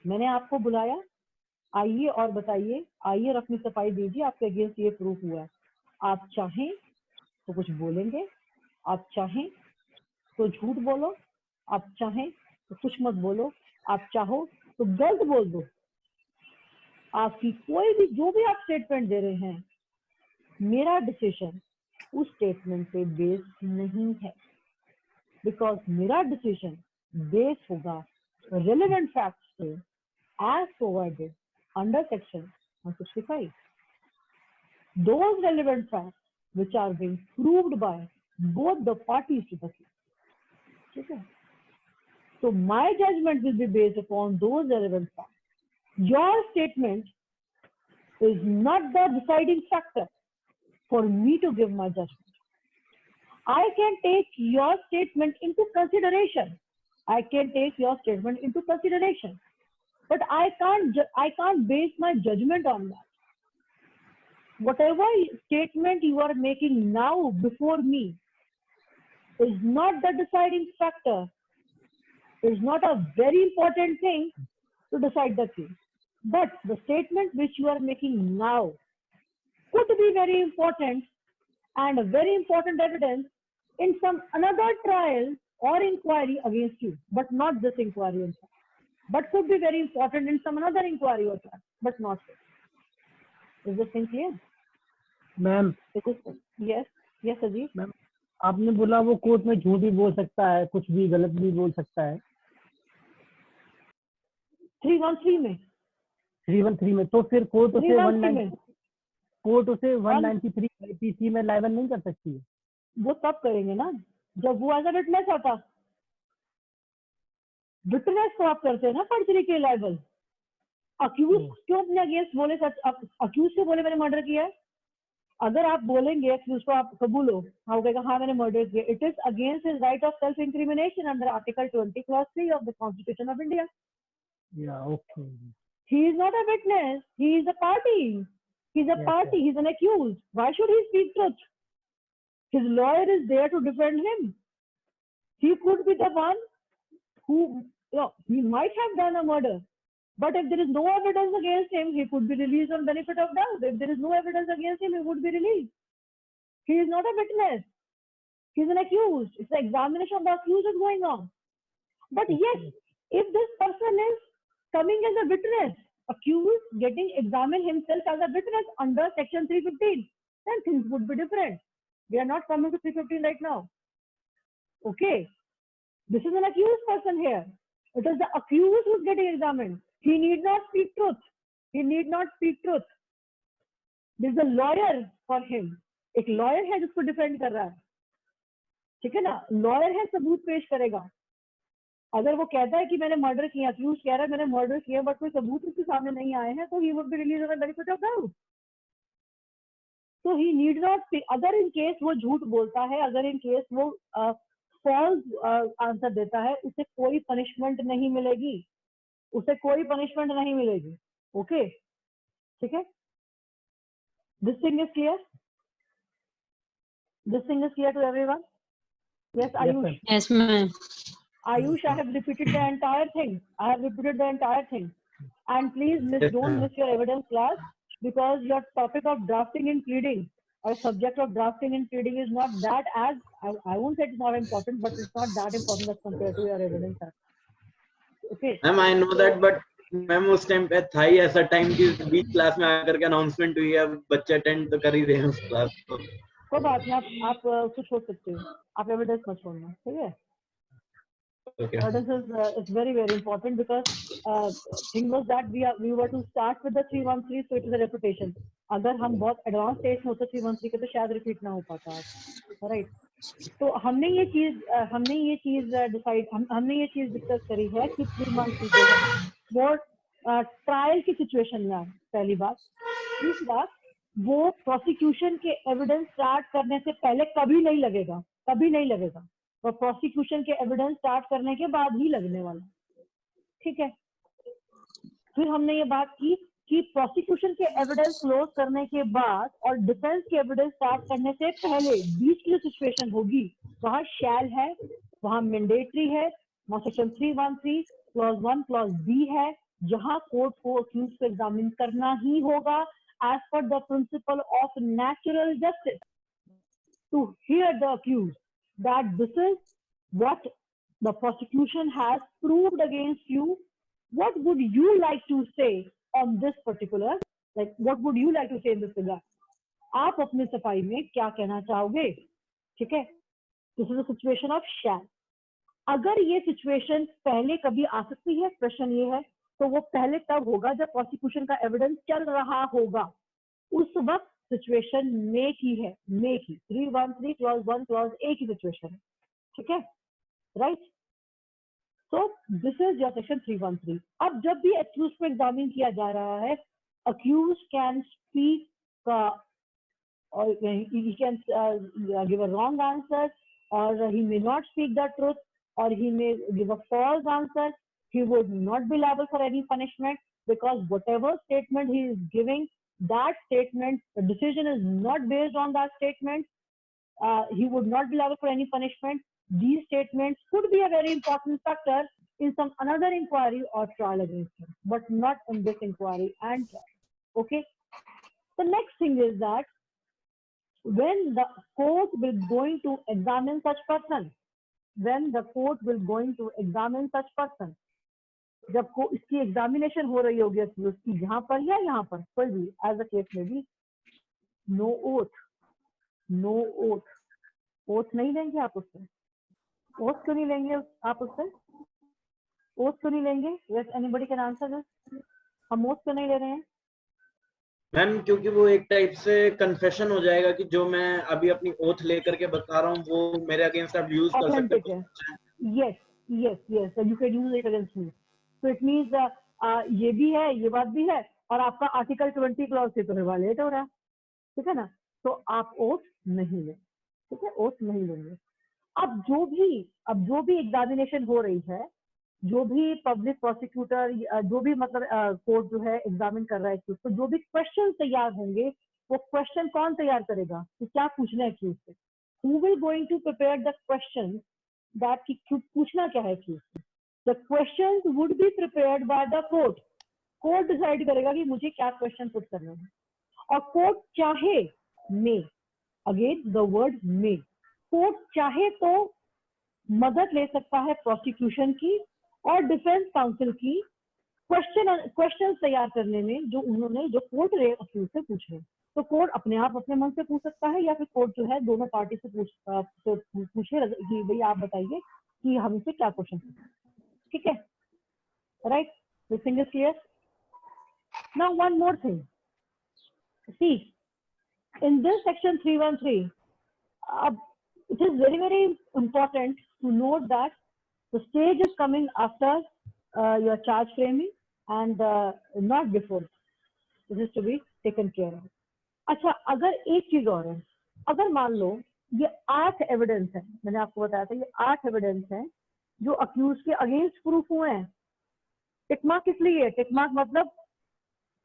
मैंने आपको बुलाया, आइए और बताइए, आइए और अपनी सफाई दीजिए, आपके अगेंस्ट ये प्रूफ हुआ है। आप चाहें तो कुछ बोलेंगे, आप चाहें तो झूठ बोलो, आप चाहें तो कुछ मत बोलो, आप चाहो तो गलत बोल दो। आपकी कोई भी जो भी आप स्टेटमेंट दे रहे हैं, मेरा डिसीजन उस स्टेटमेंट पे बेस नहीं है, बिकॉज मेरा डिसीजन बेस होगा रिलेवेंट फैक्ट्स पे as provided under section 165, those relevant facts which are being proved by both the parties to the case. ठीक है? So my judgment will be based upon those relevant facts. Your statement is not the deciding factor for me to give my judgment. I can take your statement into consideration. I can take your statement into consideration, but I can't base my judgment on that. Whatever statement you are making now before me is not the deciding factor, is not a very important thing to decide the case. But the statement which you are making now could be very important and a very important evidence in some another trial or inquiry against you, but not this inquiry in fact. But could be very important in some another inquiry or trial, but not this. Is this thing clear? Ma'am Yes, yes अजीब. Ma'am आपने बोला वो court में झूठ भी बोल सकता है, कुछ भी गलत भी बोल सकता है 313 में 313 में, तो फिर कोर्ट उसे 313 में 193 IPC में लाइबल नहीं कर सकती है? वो तब करेंगे ना जब वो एज अ विटनेस आता. विटनेस को आप करते हैं ना पर्जरी के लाइबल. अक्यूज क्यों अपने अगेंस्ट बोले? सच अक्यूज से बोले मैंने मर्डर किया है. अगर आप बोलेंगे अक्यूज को आप कबूलो, हाँ कहेगा हाँ मैंने मर्डर किया. It is against his right of self incrimination under article 20 clause 3 of the constitution of India. Okay. He is not a witness. He is a party. He's a party. He's an accused. Why should he speak truth? His lawyer is there to defend him. He could be the one who, he might have done a murder. But if there is no evidence against him, he could be released on benefit of doubt. If there is no evidence against him, he would be released. He is not a witness. He's an accused. It's the examination of the accused is going on. But yes, if this person is coming as a witness, accused getting examined himself as a witness under section 315, then things would be different. We are not coming to 315 right now. Okay, this is an accused person here. It is the accused who is getting examined. He need not speak truth. He need not speak truth. There is a lawyer for him. एक lawyer है जिसको defend कर रहा है. ठीक है ना? Lawyer है, सबूत पेश करेगा. अगर वो कहता है कि मैंने मर्डर किया, अक्यूज कह रहा है मैंने मर्डर किया, बट कोई सबूत उसके सामने नहीं आए हैं, तो he would be release on the benefit of doubt. तो ही नीड नॉट. अगर इन केस वो झूठ बोलता है, अगर इन केस वो फॉल्स आंसर देता है, उसे कोई पनिशमेंट नहीं मिलेगी. उसे कोई पनिशमेंट नहीं मिलेगी. ओके, ठीक है. This thing is clear. This thing is clear to everyone. Yes Ayush. Yes, ma'am. Ayush, I have repeated the entire thing. I have repeated the entire thing. And please don't miss your evidence class, because your topic of drafting and pleading, or subject of drafting and pleading, is not that as, I won't say it's not important, but it's not that important as compared to your evidence class. Okay. Ma'am, I know that, but ma'am उस time पे था ही ऐसा time कि बीच class में आकर के announcement हुई है, बच्चे अटेंड तो कर ही रहे हैं उस क्लास को. कोई बात नहीं, आप उसको छोड़ सकते हो. आप एविडेंस मत छोड़ना. ठीक है. Okay. This is very important, because thing was that we were to start with the 313, so it is a repetition. अगर हम बहुत एडवांस स्टेज में होते 313 के तो शायद रिपीट ना हो पाता. राइट. तो हमने ये चीज डिसाइड, हमने ये चीज डिस्कस करी है कि 313 वो ट्रायल की सिचुएशन में. पहली बात. दूसरी बात, वो प्रोसिक्यूशन के एविडेंस स्टार्ट करने से पहले कभी नहीं लगेगा. और प्रोसिक्यूशन के एविडेंस स्टार्ट करने के बाद ही लगने वाला. ठीक है. फिर हमने ये बात की कि प्रोसिक्यूशन के एविडेंस क्लोज करने के बाद और डिफेंस के एविडेंस स्टार्ट करने से पहले बीच की सिचुएशन होगी, वहां शैल है, वहां मैंडेटरी है, वहां सेक्शन 313 क्लॉज 1 क्लॉज बी है, जहां कोर्ट को अक्यूज को एग्जामिन करना ही होगा as per the principle of natural justice to hear the accused that this is what the prosecution has proved against you. What would you like to say on this particular, like what would you like to say in this regard? आप अपने सफाई में क्या कहना चाहोगे? ठीक है. This is a situation of shall. अगर ये सिचुएशन पहले कभी आ सकती है, प्रश्न ये है, तो वो पहले तब होगा जब प्रोसिक्यूशन का एविडेंस चल रहा होगा. उस वक्त सिचुएशन मे की है, मे की 313 क्लॉज 1 क्लॉज ए की सिचुएशन है. ठीक है. Right. So this is your section 313. अब जब भी अक्यूज को एग्जामिन किया जा रहा है, अक्यूज कैन स्पीक और he can give a wrong answer, or he may not speak the truth, or he may give a false answer. He would not be liable for any punishment, because whatever statement he is giving, that statement, the decision is not based on that statement. He would not be liable for any punishment. These statements could be a very important factor in some another inquiry or trial against him, but not in this inquiry and trial. Okay. The next thing is that when the court will going to examine such person, when the court will going to examine such person, जब को इसकी examination हो रही होगी उसकी यहाँ पर या यहाँ पर कोई भी एज अ केस में भी, नो ओथ ओथ नहीं लेंगे आप उससे, ओथ क्यों नहीं लेंगे आप उससे, ओथ क्यों नहीं लेंगे? Yes anybody can answer this, हम ओथ क्यों नहीं ले रहे हैं? मैम क्योंकि वो एक टाइप से कन्फेशन हो जाएगा कि जो मैं अभी अपनी ओथ लेकर के बता रहा हूँ वो मेरे अगेंस्ट आप यूज कर सकते ऑथेंटिक है। Yes yes yes, you can use it against me. तो इट मींस ये भी है, ये बात भी है, और आपका आर्टिकल 20 क्लॉज से तो वायलेट हो रहा है, ठीक है ना? तो आप ओथ नहीं लें, ठीक है, ओथ नहीं लेंगे। अब जो भी एग्जामिनेशन हो रही है, जो भी पब्लिक प्रोसिक्यूटर, जो भी मतलब कोर्ट जो है एग्जामिन कर रहा है तो जो भी क्वेश्चन तैयार होंगे, वो क्वेश्चन कौन तैयार करेगा कि क्या पूछना है क्यूज से? Who will going to prepare the questions that कि पूछना क्या है क्यूज से? The questions would be prepared by the court. Court decide करेगा कि मुझे क्या क्वेश्चन पुट करना है, और कोर्ट चाहे may, again the word may, court चाहे तो मदद ले सकता है प्रोसिक्यूशन की और डिफेंस काउंसिल की क्वेश्चन तैयार करने में, जो उन्होंने जो कोर्ट अक्यूज से पूछ रहे हैं। तो कोर्ट अपने आप अपने मन से पूछ सकता है, या फिर कोर्ट जो है दोनों पार्टी से पूछे कि भाई आप बताइए कि हम इसे क्या क्वेश्चन, ठीक है, right? This thing is clear. Now one more thing, see in this section 313, it is very very important to note that the stage is coming after your charge framing and not before. This is to be taken care of. अच्छा, अगर एक चीज और है, अगर मान लो ये 8 evidence है, मैंने आपको बताया था ये 8 एविडेंस हैं जो अक्यूज के अगेंस्ट प्रूफ हुए हैं। टिकमार्क किस लिए है? टिकमार्क मतलब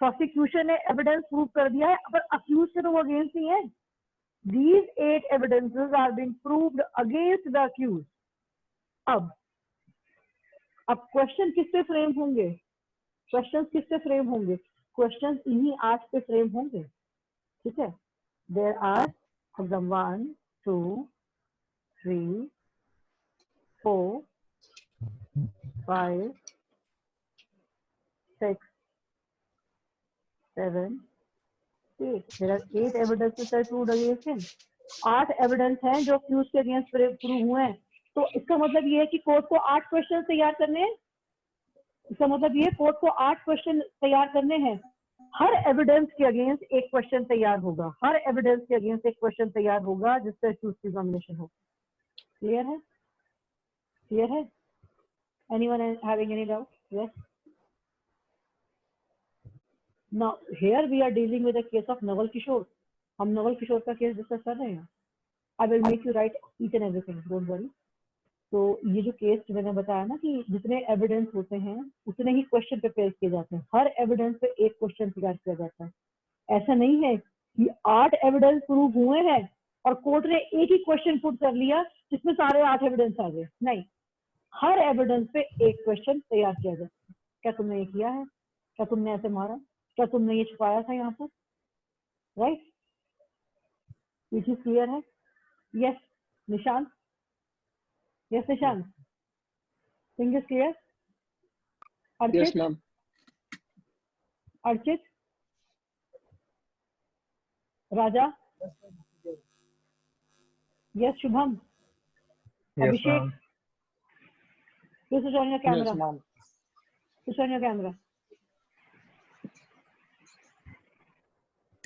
प्रोसिक्यूशन ने एविडेंस प्रूव कर दिया है, पर अक्यूज से तो वो अगेंस्ट नहीं है। These 8 evidences are being proved against the accused. अब क्वेश्चन किससे फ्रेम होंगे? क्वेश्चंस किससे फ्रेम होंगे? क्वेश्चंस इन्हीं 8 पे फ्रेम होंगे, ठीक है? There are the 1, 2, 3, 4, 5, 6, 7, 8. There are 8 evidences that proved against him. 8 evidence हैं जो अक्यूज के अगेंस्ट प्रूव हुए हैं। तो इसका मतलब ये है कि कोर्ट को 8 क्वेश्चन तैयार करने हैं। इसका मतलब ये कोर्ट को 8 क्वेश्चन तैयार करने हैं। हर एविडेंस के अगेंस्ट एक क्वेश्चन तैयार होगा, हर एविडेंस के अगेंस्ट एक क्वेश्चन तैयार होगा जिससे अक्यूज की एग्जामिनेशन हो। क्लियर है? क्लियर है? Anyone having any doubt? Yes. Now here we are dealing with the case of Naval Kishore. हम नवल किशोर का केस डिस्कस कर रहे हैं। I will make you write each and everything, don't worry. तो ये जो केस मैंने बताया ना कि जितने एविडेंस होते हैं उतने ही क्वेश्चन प्रिपेयर किए जाते हैं, हर एविडेंस पे एक क्वेश्चन तैयार किया जाता है। ऐसा नहीं है कि 8 एविडेंस प्रूव हुए हैं और कोर्ट ने एक ही क्वेश्चन पुट कर लिया जिसमें सारे 8 एविडेंस आ गए। नहीं, हर एविडेंस पे एक क्वेश्चन तैयार किया जाता है। क्या तुमने ये किया है? क्या तुमने ऐसे मारा? क्या तुमने ये छुपाया था यहाँ पर? राइट? ये चीज क्लियर है? Yes Nishant? Yes, Nishant. Thing is clear? Archit? Yes, ma'am. Archit? Raja? Yes, Shubham? Yes, Abhishek? ma'am. Please switch on your camera. Yes, ma'am. Switch on your camera.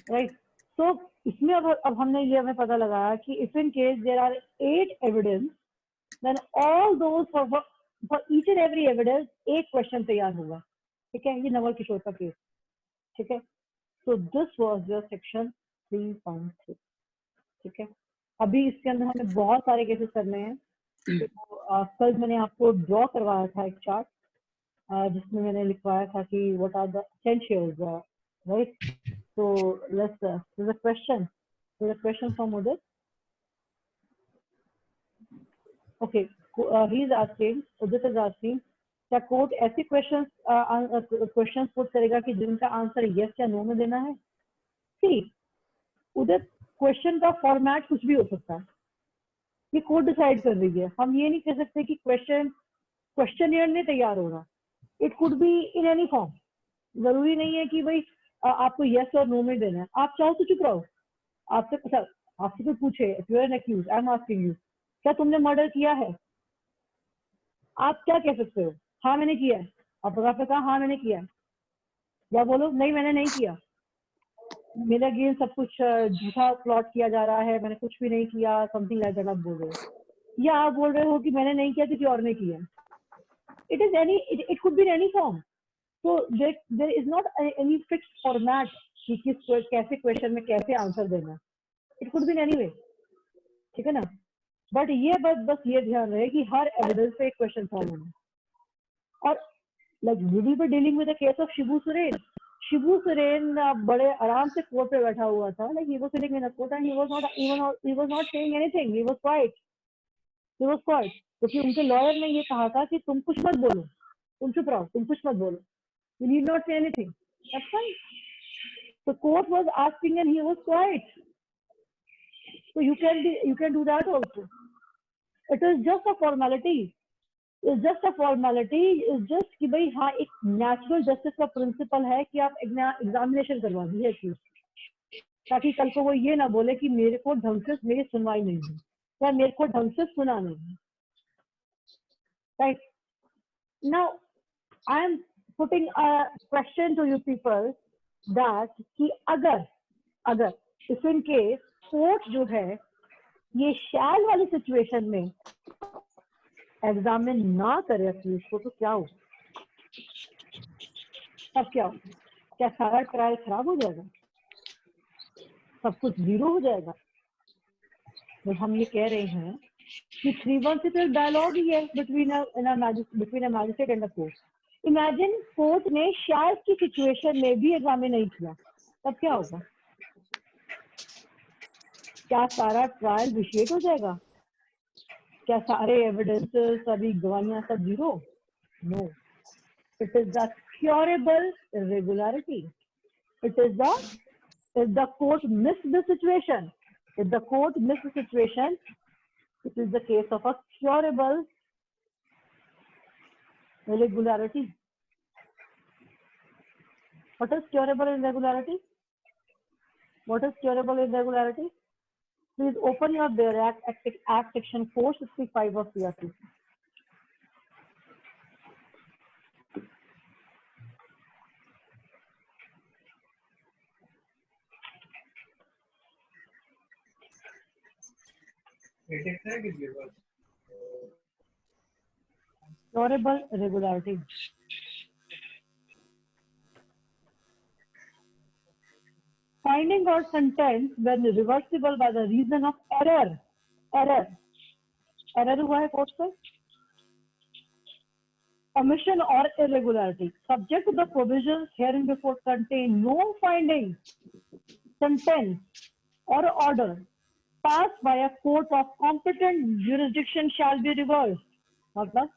Right. So, इसमें अब हमने ये हमें पता लगाया कि if in case there are 8 evidence, then all those for each and every evidence एक question तैयार होगा। ठीक है, ये नवल किशोर का केस, ठीक है। So this was your section 3.3, ठीक है। अभी इसके अंदर हमें बहुत सारे केसेस करने हैं। तो कल मैंने आपको ड्रॉ करवाया था एक चार्ट जिसमें मैंने लिखवाया था कि what are the essentials, right? So let's there's a question from Udit. Okay, he is asking, Udit is asking, क्या कोर्ट ऐसे क्वेश्चंस पुट करेगा कि जिनका आंसर यस या नो में देना है? सी उधर क्वेश्चन का फॉर्मेट कुछ भी हो सकता है। ये कोर्ट डिसाइड कर रही है। हम ये नहीं कह सकते कि क्वेश्चनियर नहीं तैयार हो रहा। It could be in any form. जरूरी नहीं है कि भाई आपको यस और नो में देना है। आप चाहो तो चुप रहो। आपसे कोई पूछे, if you are an accused, I am asking you, क्या तुमने मर्डर किया है? आप क्या कह सकते हो? हाँ मैंने किया है। आपने कहा हाँ मैंने किया है, या बोलो नहीं मैंने नहीं किया, मेरे अगेंस्ट सब कुछ झूठा प्लॉट किया जा रहा है, मैंने कुछ भी नहीं किया, समथिंग लाइक दैट आप बोल रहे हो। या आप बोल रहे हो कि मैंने नहीं किया, किसी और ने किया। It is any, it could be in any form. तो there is not any fixed format कि कैसे क्वेश्चन में कैसे आंसर देना। It could be in any way, ठीक है ना। बट ये बस ये ध्यान रहे कि हर एविडेंस पे एक क्वेश्चन फॉर्म होना। और like we will be dealing with the case of Shibu Soren. Shibu Soren बड़े आराम से कोर्ट पे बैठा हुआ था, like he was sitting in a court and he was not saying anything, he was quiet, क्योंकि उनके लॉयर ने ये कहा था कि तुम कुछ मत बोलो, तुम चुप रहो, तुम कुछ मत बोलो, you need not say anything. That's fine. The court was asking and he was quiet. So you can do that also. It is just a formality. It's just a formality. It's just कि भाई हाँ एक natural justice का principal है कि आप examination करवा दीजिए, ताकि कल को वो ये ना बोले कि मेरे को ढंग से मेरी सुनवाई नहीं हुई या मेरे को ढंग से सुना नहीं। Right now I am putting a question to you people that कि अगर if in case कोर्ट जो है ये शैल वाली सिचुएशन में एग्जामिन ना करे अक्यूज को, तो क्या हो? तब क्या हो? क्या सारा ट्रायल खराब हो जाएगा? सब कुछ जीरो हो जाएगा? तो हम ये कह रहे हैं कि 3-1 डायलॉग ही है between a magistrate and a court. Imagine court ने शायद की सिचुएशन में भी एग्जामिन नहीं किया, तब क्या होगा? क्या सारा ट्रायल विशिएट हो जाएगा? क्या सारे एविडेंसेस, सभी गवाहियां सब zero? No, it is the curable irregularity. It is the, if the court missed the situation, it is the case of a curable irregularity. What is curable irregularity? Please open your Bail Act section 465 of CRPC. Curable irregularity. Finding or sentence when reversible by the reason of error हुआ है court से, omission or irregularity, subject to the provisions herein before contain no finding, sentence or order passed by a court of competent jurisdiction shall be reversed. मतलब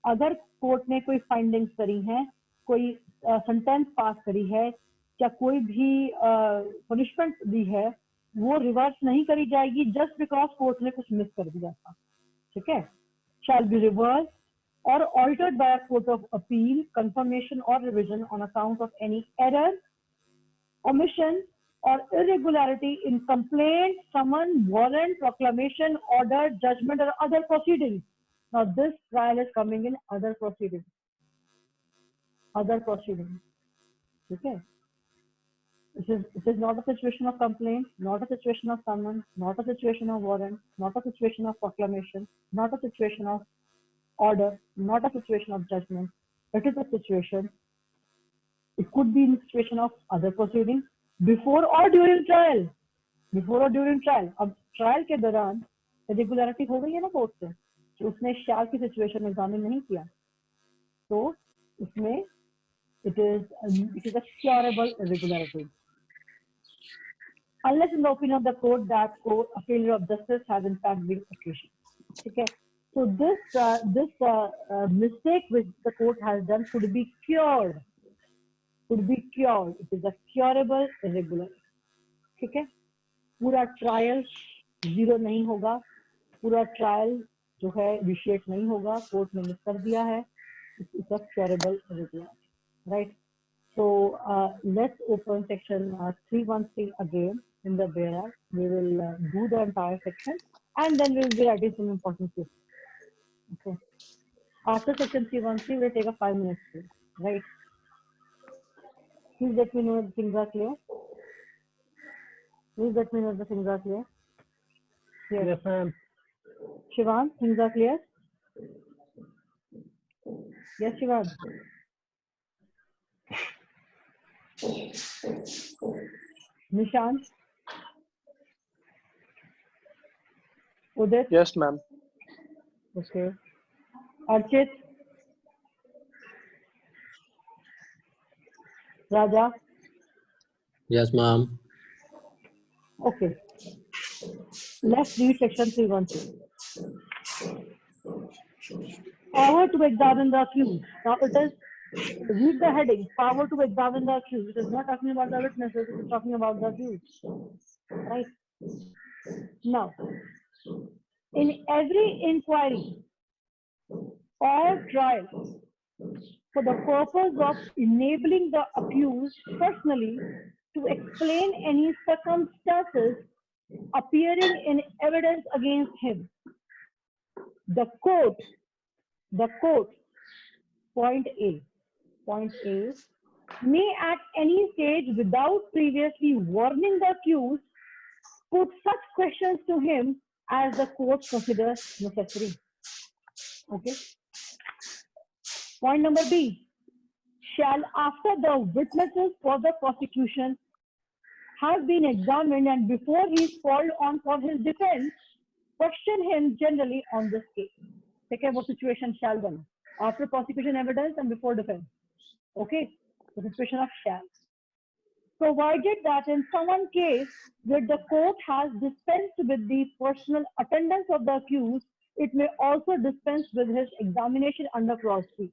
अगर court ने कोई findings करी हैं, कोई सेंटेंस पास करी है या कोई भी पनिशमेंट दी है, वो रिवर्स नहीं करी जाएगी जस्ट बिकॉज कोर्ट ने कुछ मिस कर दिया था, ठीक है। Shall be reverse or altered by a court of appeal, confirmation or revision on account of any error, omission or irregularity in complaint, summon, warrant, proclamation, order, judgment or other proceedings. Now this trial is coming in other proceedings. Okay. It is not a situation of complaint, not a situation of summon, not a situation of warrant, not a situation of proclamation, not a situation of order, not a situation of judgment. It is a situation, it could be in a situation of other proceedings before or during trial. अब trial के दौरान irregularity हो गई है ना court से, तो उसने शैल की सिचुएशन में एग्जामिन नहीं किया, तो उसमें it is a curable irregularity unless in the opinion of the court that a failure of justice has in fact been occasioned. ठीक है, so this mistake which the court has done could be cured. It is a curable irregularity. ठीक है, पूरा trial zero नहीं होगा, पूरा trial जो है विशेष नहीं होगा, कोर्ट ने मिस कर दिया है, it's a curable result, right? So let's open section 313 again in the BRR. We will do the entire section and then we will be writing some important questions. Okay. After section 313, we'll take a 5 minutes break, right? Please let me know if the things are clear. Please let me know if the things are clear. Yes, ma'am. Shivan, things are clear? Yes, Shivan. Nishant? Udit? Yes, ma'am. Okay. Archit? Raja? Yes, ma'am. Okay. Let's read section 313. Power to examine the accused. Now it is, read the heading, power to examine the accused. It is not talking about the witnesses, it is talking about the accused. Right? Now, in every inquiry or trial, for the purpose of enabling the accused personally to explain any circumstances appearing in evidence against him, the court, point A, may at any stage without previously warning the accused put such questions to him as the court considers necessary. Okay. Point number B, shall after the witnesses for the prosecution have been examined and before he is called on for his defense, question him generally on this case. Take care of situation shall done. After prosecution evidence and before defense. Okay, the situation of shall. Provided that in some case where the court has dispensed with the personal attendance of the accused, it may also dispense with his examination under clause 3.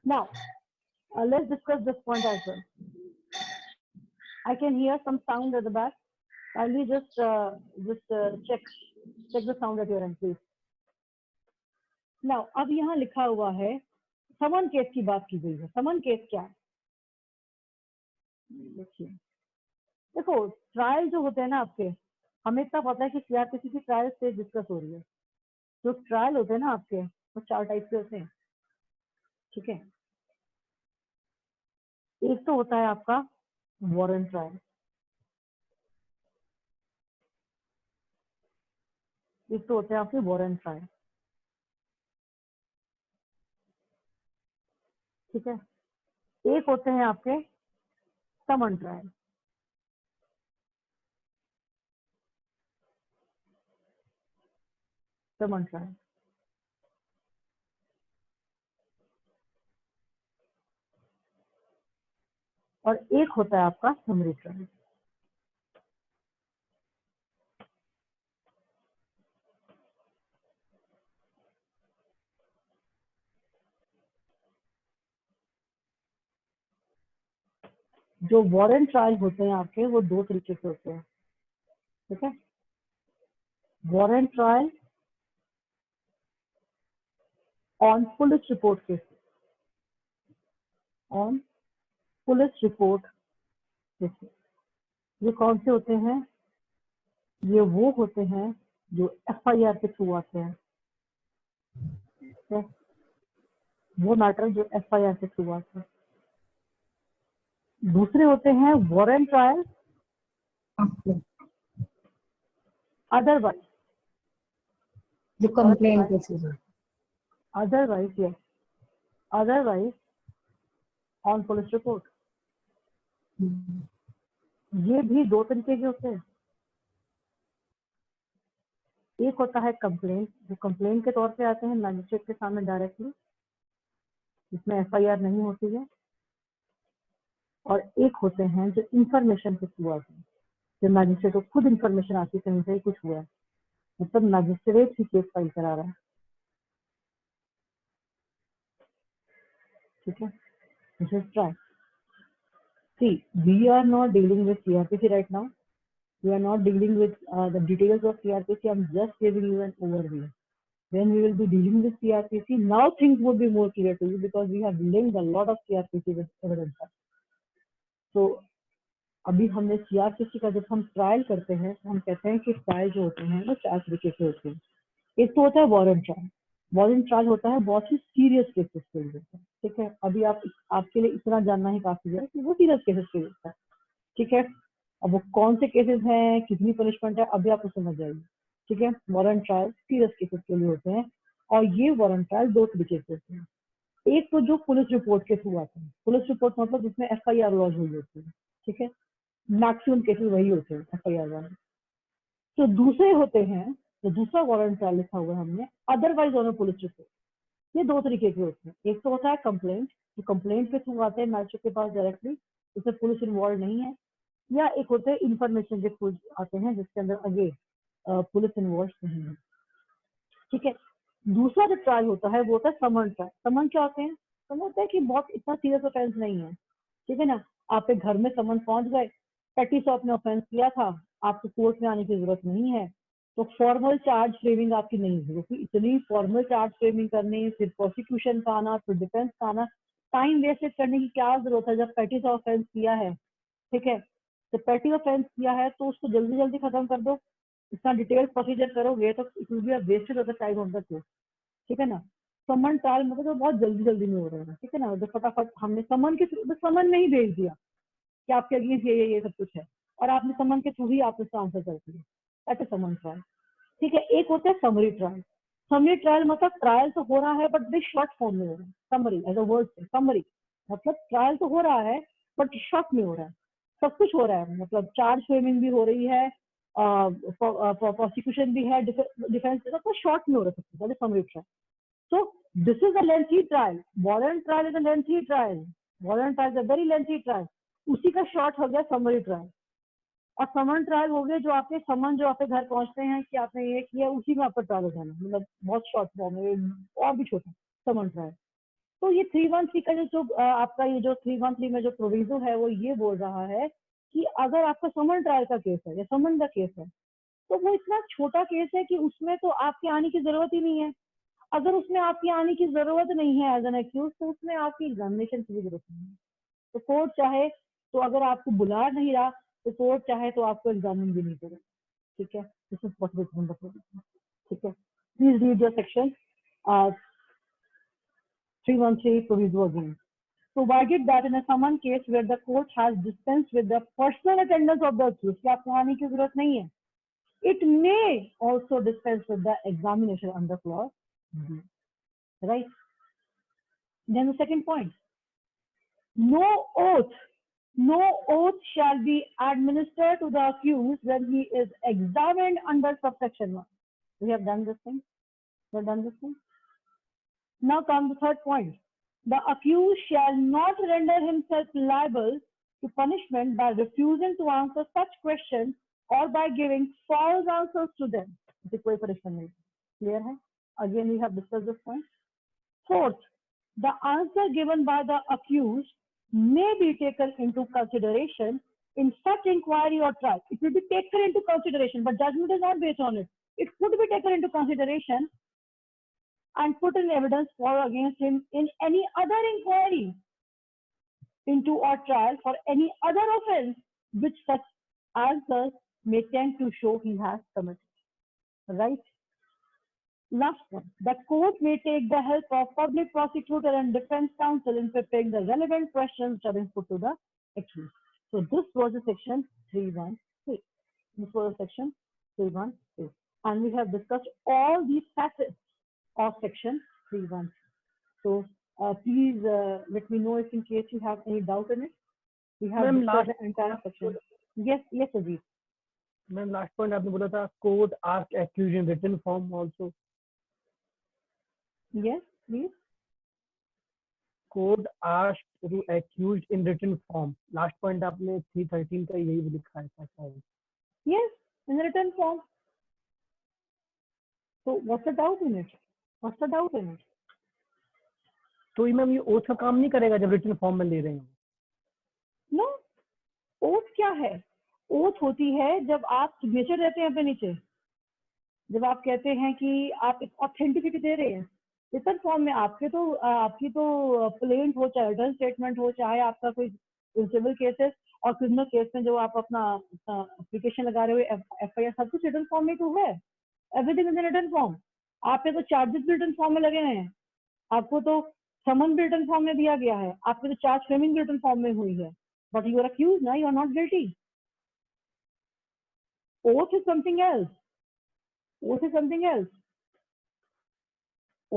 Now, let's discuss this point as well. I can hear some sound at the back. Kindly just check the sound at your end, please. Now, अब यहाँ लिखा हुआ है समन case की बात की गई है. समन केस क्या है? देखो, ट्रायल जो होते हैं ना आपके, हमें इतना पता है कि सीआरपीसी की ट्रायल स्टेज डिस्कस हो रही है. जो ट्रायल होते हैं ना आपके, वो 4 टाइप के होते हैं. ठीक है. एक तो होता है आपका वारंट ट्रायल. एक तो होते हैं आपके वारंट ट्रायल. ठीक है. एक होते हैं आपके समन ट्रायल. समन ट्रायल. और एक होता है आपका समरी ट्रायल. जो वारंट ट्रायल होते हैं आपके, वो 2 तरीके से होते हैं. ठीक है. Warrant trial on police report cases. On police report cases. ये कौन से होते हैं? ये वो होते हैं जो एफआईआर के थ्रू आते हैं. ठीक है. वो मैटर जो एफआईआर के थ्रू आते हैं. दूसरे होते हैं वारंट ट्रायल अदरवाइज. जो कंप्लेंट केसेस है. Otherwise, yes, otherwise on police report. ये भी 2 तरीके के होते हैं. एक होता है कंप्लेंट, जो कंप्लेंट के तौर पे आते हैं मैजिस्ट्रेट के सामने डायरेक्टली, जिसमें एफआईआर नहीं होती है. और एक होते हैं जो इंफॉर्मेशन के थ्रू आते हैं, जो मैजिस्ट्रेट को खुद इंफॉर्मेशन आती है कहीं से कुछ हुआ है, मतलब मैजिस्ट्रेट ही केस फाइल करा रहा है. ठीक है. This is trial. See, we are not dealing with CRPC right now. We are not dealing with the details of CRPC. I'm just giving you an overview. When we will be dealing with CRPC, now things would be more clear to you because we have linked a lot of CRPC with evidence. So अभी हमने CRPC का जब हम trial करते हैं तो हम कहते हैं कि ट्रायल जो होते हैं वो 4 तरीके के होते हैं. एक तो होता है वारंट ट्रायल. वारंट ट्रायल होता है बहुत ही सीरियस केसेस के लिए. ठीक है, अभी आपके लिए इतना जानना ही काफी है कि वो सीरियस केसेस के लिए होता है. ठीक है, अब वो कौन से केसेस हैं, कितनी पनिशमेंट है, अभी आपको समझ जाएगी. ठीक है, वारंट ट्रायल सीरियस केसेस के लिए होते हैं और ये वारंट ट्रायल 2 तरीके से होते हैं. एक तो जो पुलिस रिपोर्ट के थ्रू आते हैं. पुलिस रिपोर्ट मतलब जिसमें FIR लॉन्च हुई होती है. ठीक है, मैक्सिमम केसेस वही होते हैं FIR वाले. तो दूसरे होते हैं, तो दूसरा वारंट ट्रायल लिखा हुआ है हमने, अदरवाइज ऑन पुलिस रिपोर्ट. ये 2 तरीके के होते हैं. एक तो होता है कंप्लेंट, जो कंप्लेंट के थ्रू आते हैं मैजिस्ट्रेट के पास डायरेक्टली, इसमें पुलिस इन्वॉल्व नहीं है. या एक होते हैं इंफॉर्मेशन के थ्रू आते हैं जिसके अंदर आगे पुलिस इन्वॉल्व नहीं है. ठीक है, दूसरा जो ट्रायल होता है वो होता है समन ट्रायल. समन क्या होते हैं? समन होता है कि बहुत इतना सीरियस ऑफेंस नहीं है. ठीक है ना, आपके घर में समन पहुंच गए, पेटी से आपने ऑफेंस किया था, आपको कोर्ट में आने की जरूरत नहीं है, तो फॉर्मल चार्ज फ्रेमिंग आपकी नहीं होगी. इतनी फॉर्मल चार्ज फ्रेमिंग करनी, फिर प्रोसिक्यूशन का आना, फिर डिफेंस का आना, टाइम वेस्ट करने की क्या जरूरत है जब पेटी से ऑफेंस किया है. ठीक है, तो पेटी ऑफेंस किया है तो उसको जल्दी जल्दी खत्म कर दो. इतना डिटेल प्रोसीजर करोगे तो it will be a wasted of the time of the court. ठीक है ना, समन ट्रायल मतलब तो बहुत जल्दी जल्दी में हो रहा है. ठीक है ना, तो फटाफट हमने समन के थ्रू, समन में ही भेज दिया कि आपके अगेंस्ट ये सब कुछ है और आपने समन के थ्रू ही आप उसका आंसर कर दिया. That is someone trial. ठीक है, एक होता है समरी ट्रायल. समरी ट्रायल मतलब ट्रायल तो हो रहा है बट बड़ी शॉर्ट फॉर्म में हो रहा है. समरी एज अ वर्ड से समरी मतलब ट्रायल तो हो रहा है बट शॉर्ट में हो रहा है. सब कुछ हो रहा है, मतलब चार्ज फ्रेमिंग भी हो रही है, प्रोसिक्यूशन भी है, डिफेंस सब शॉर्ट में हो रहा है. That is summary trial. So this is a lengthy trial. Warrant trial is a lengthy trial. Warrant trial is a very lengthy trial. उसी का शॉर्ट हो गया समरी ट्रायल. और समन ट्रायल हो गए जो आपके समन जो आपके घर पहुंचते हैं कि आपने ये किया, उसी में आपका ट्रायल हो जाना, मतलब बहुत शॉर्ट फॉर्म में और भी छोटा समन ट्रायल. तो ये 313 का जो आपका ये जो 313 में जो प्रोविजो है वो ये बोल रहा है कि अगर आपका समन ट्रायल का केस है या समन का केस है तो वो इतना छोटा केस है कि उसमें तो आपके आने की जरूरत ही नहीं है. अगर उसमें आपकी आने की जरूरत नहीं है एज एन एक्यूज तो उसमें आपकी एग्जामिनेशन की भी जरूरत नहीं है. तो कोर्ट चाहे तो अगर आपको बुला नहीं रहा तो कोर्ट चाहे तो आपको एग्जामिन भी नहीं करेगा. ठीक है, this is what we do. ठीक है, please read your section 313 proviso again. Provided that in a summon case where the court has dispensed with the personal attendance of the accused, कि आपको आने की जरूरत नहीं है, it may also dispense with the examination under clause B. Right? Then the second point, no oath shall be administered to the accused when he is examined under subsection 1. We have done this thing. Now comes the third point. The accused shall not render himself liable to punishment by refusing to answer such questions or by giving false answers to them. कोई punishment नहीं. Clear है? Again, we have discussed this point. Fourth, the answer given by the accused may be taken into consideration in such inquiry or trial. It will be taken into consideration, but judgment is not based on it. It could be taken into consideration and put in evidence for or against him in any other inquiry into or trial for any other offense which such answers may tend to show he has committed. Right? Last one, the court may take the help of public prosecutor and defense counsel in preparing the relevant questions which have been put to the accused. So this was the section 313. This was the section 313. And we have discussed all these facets of section 313. So please let me know if in case you have any doubt in it. We have discussed the entire section. Yes, Ajit. Ma'am, last point आपने बोला था court ask accused in written form also. Yes, please. Court asked to accused in written form. Last point आपने 313 का यही भी लिखा है शायद. Yes, in written form. So what's the doubt in it? तो ये मैम ये ओथ का काम नहीं करेगा जब रिटन फॉर्म में ले रहे हैं. No, oath क्या है? ओथ होती है जब आप सिग्नेचर देते हैं अपने नीचे, जब आप कहते हैं कि आप एक ऑथेंटिसिटी दे रहे हैं। रिटन फॉर्म में आपकी तो प्लेन हो, चाहे रिटर्न स्टेटमेंट हो, चाहे आपका कोई सिविल केसेस और क्रिमिनल केस में जो आप अपना एप्लीकेशन लगा रहे हो, FIR, सब कुछ रिटन फॉर्म में तो है। Everything is in written form. आपके तो चार्जेस भी रिटन फॉर्म में लगे हुए हैं, आपको तो समन भी रिटन फॉर्म में दिया गया है, आपकी तो चार्ज फ्रेमिंग भी रिटन फॉर्म में हुई है, बट यू आर अक्यूज्ड ना, you are not guilty. Oath is something else. Oath is something else.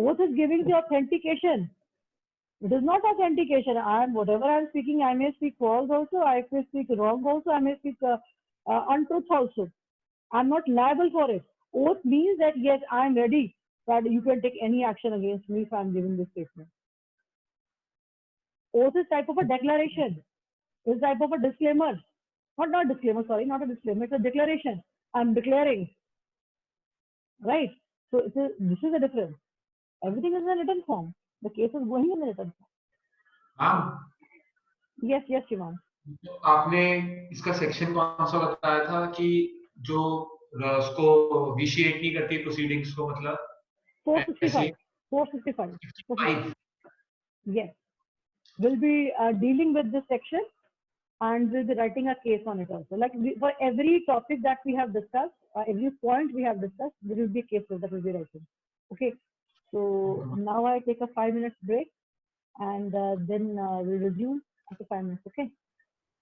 Oath is giving the authentication. It is not authentication. Whatever I am speaking, I may speak false also, I may speak wrong also, I may speak untruth also. I am not liable for it. Oath means that yes, I am ready, that you can take any action against me if I am giving this statement. Oath is type of a declaration. It's type of a disclaimer. Not disclaimer, sorry, not a disclaimer. It's a declaration. I am declaring. Right? So this is the difference. Everything is in a written form. The case is going in the written form. Yes, Shivam. तो आपने इसका section कौन सा बताया था कि जो उसको विशिएट नहीं करती प्रोसीडिंग्स को, मतलब 465. Yes, we'll be dealing with this section and we'll be writing a case on it also. Like for every topic that we have discussed, every point we have discussed, there will be a case that we'll be writing. Okay, so now I take a 5 minutes break and then we'll resume after 5 minutes. Okay,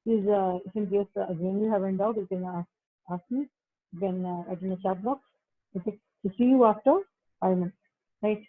please if in case again you have any doubt, you can ask me, then write in the chat box. Okay, so see you after 5 minutes, right?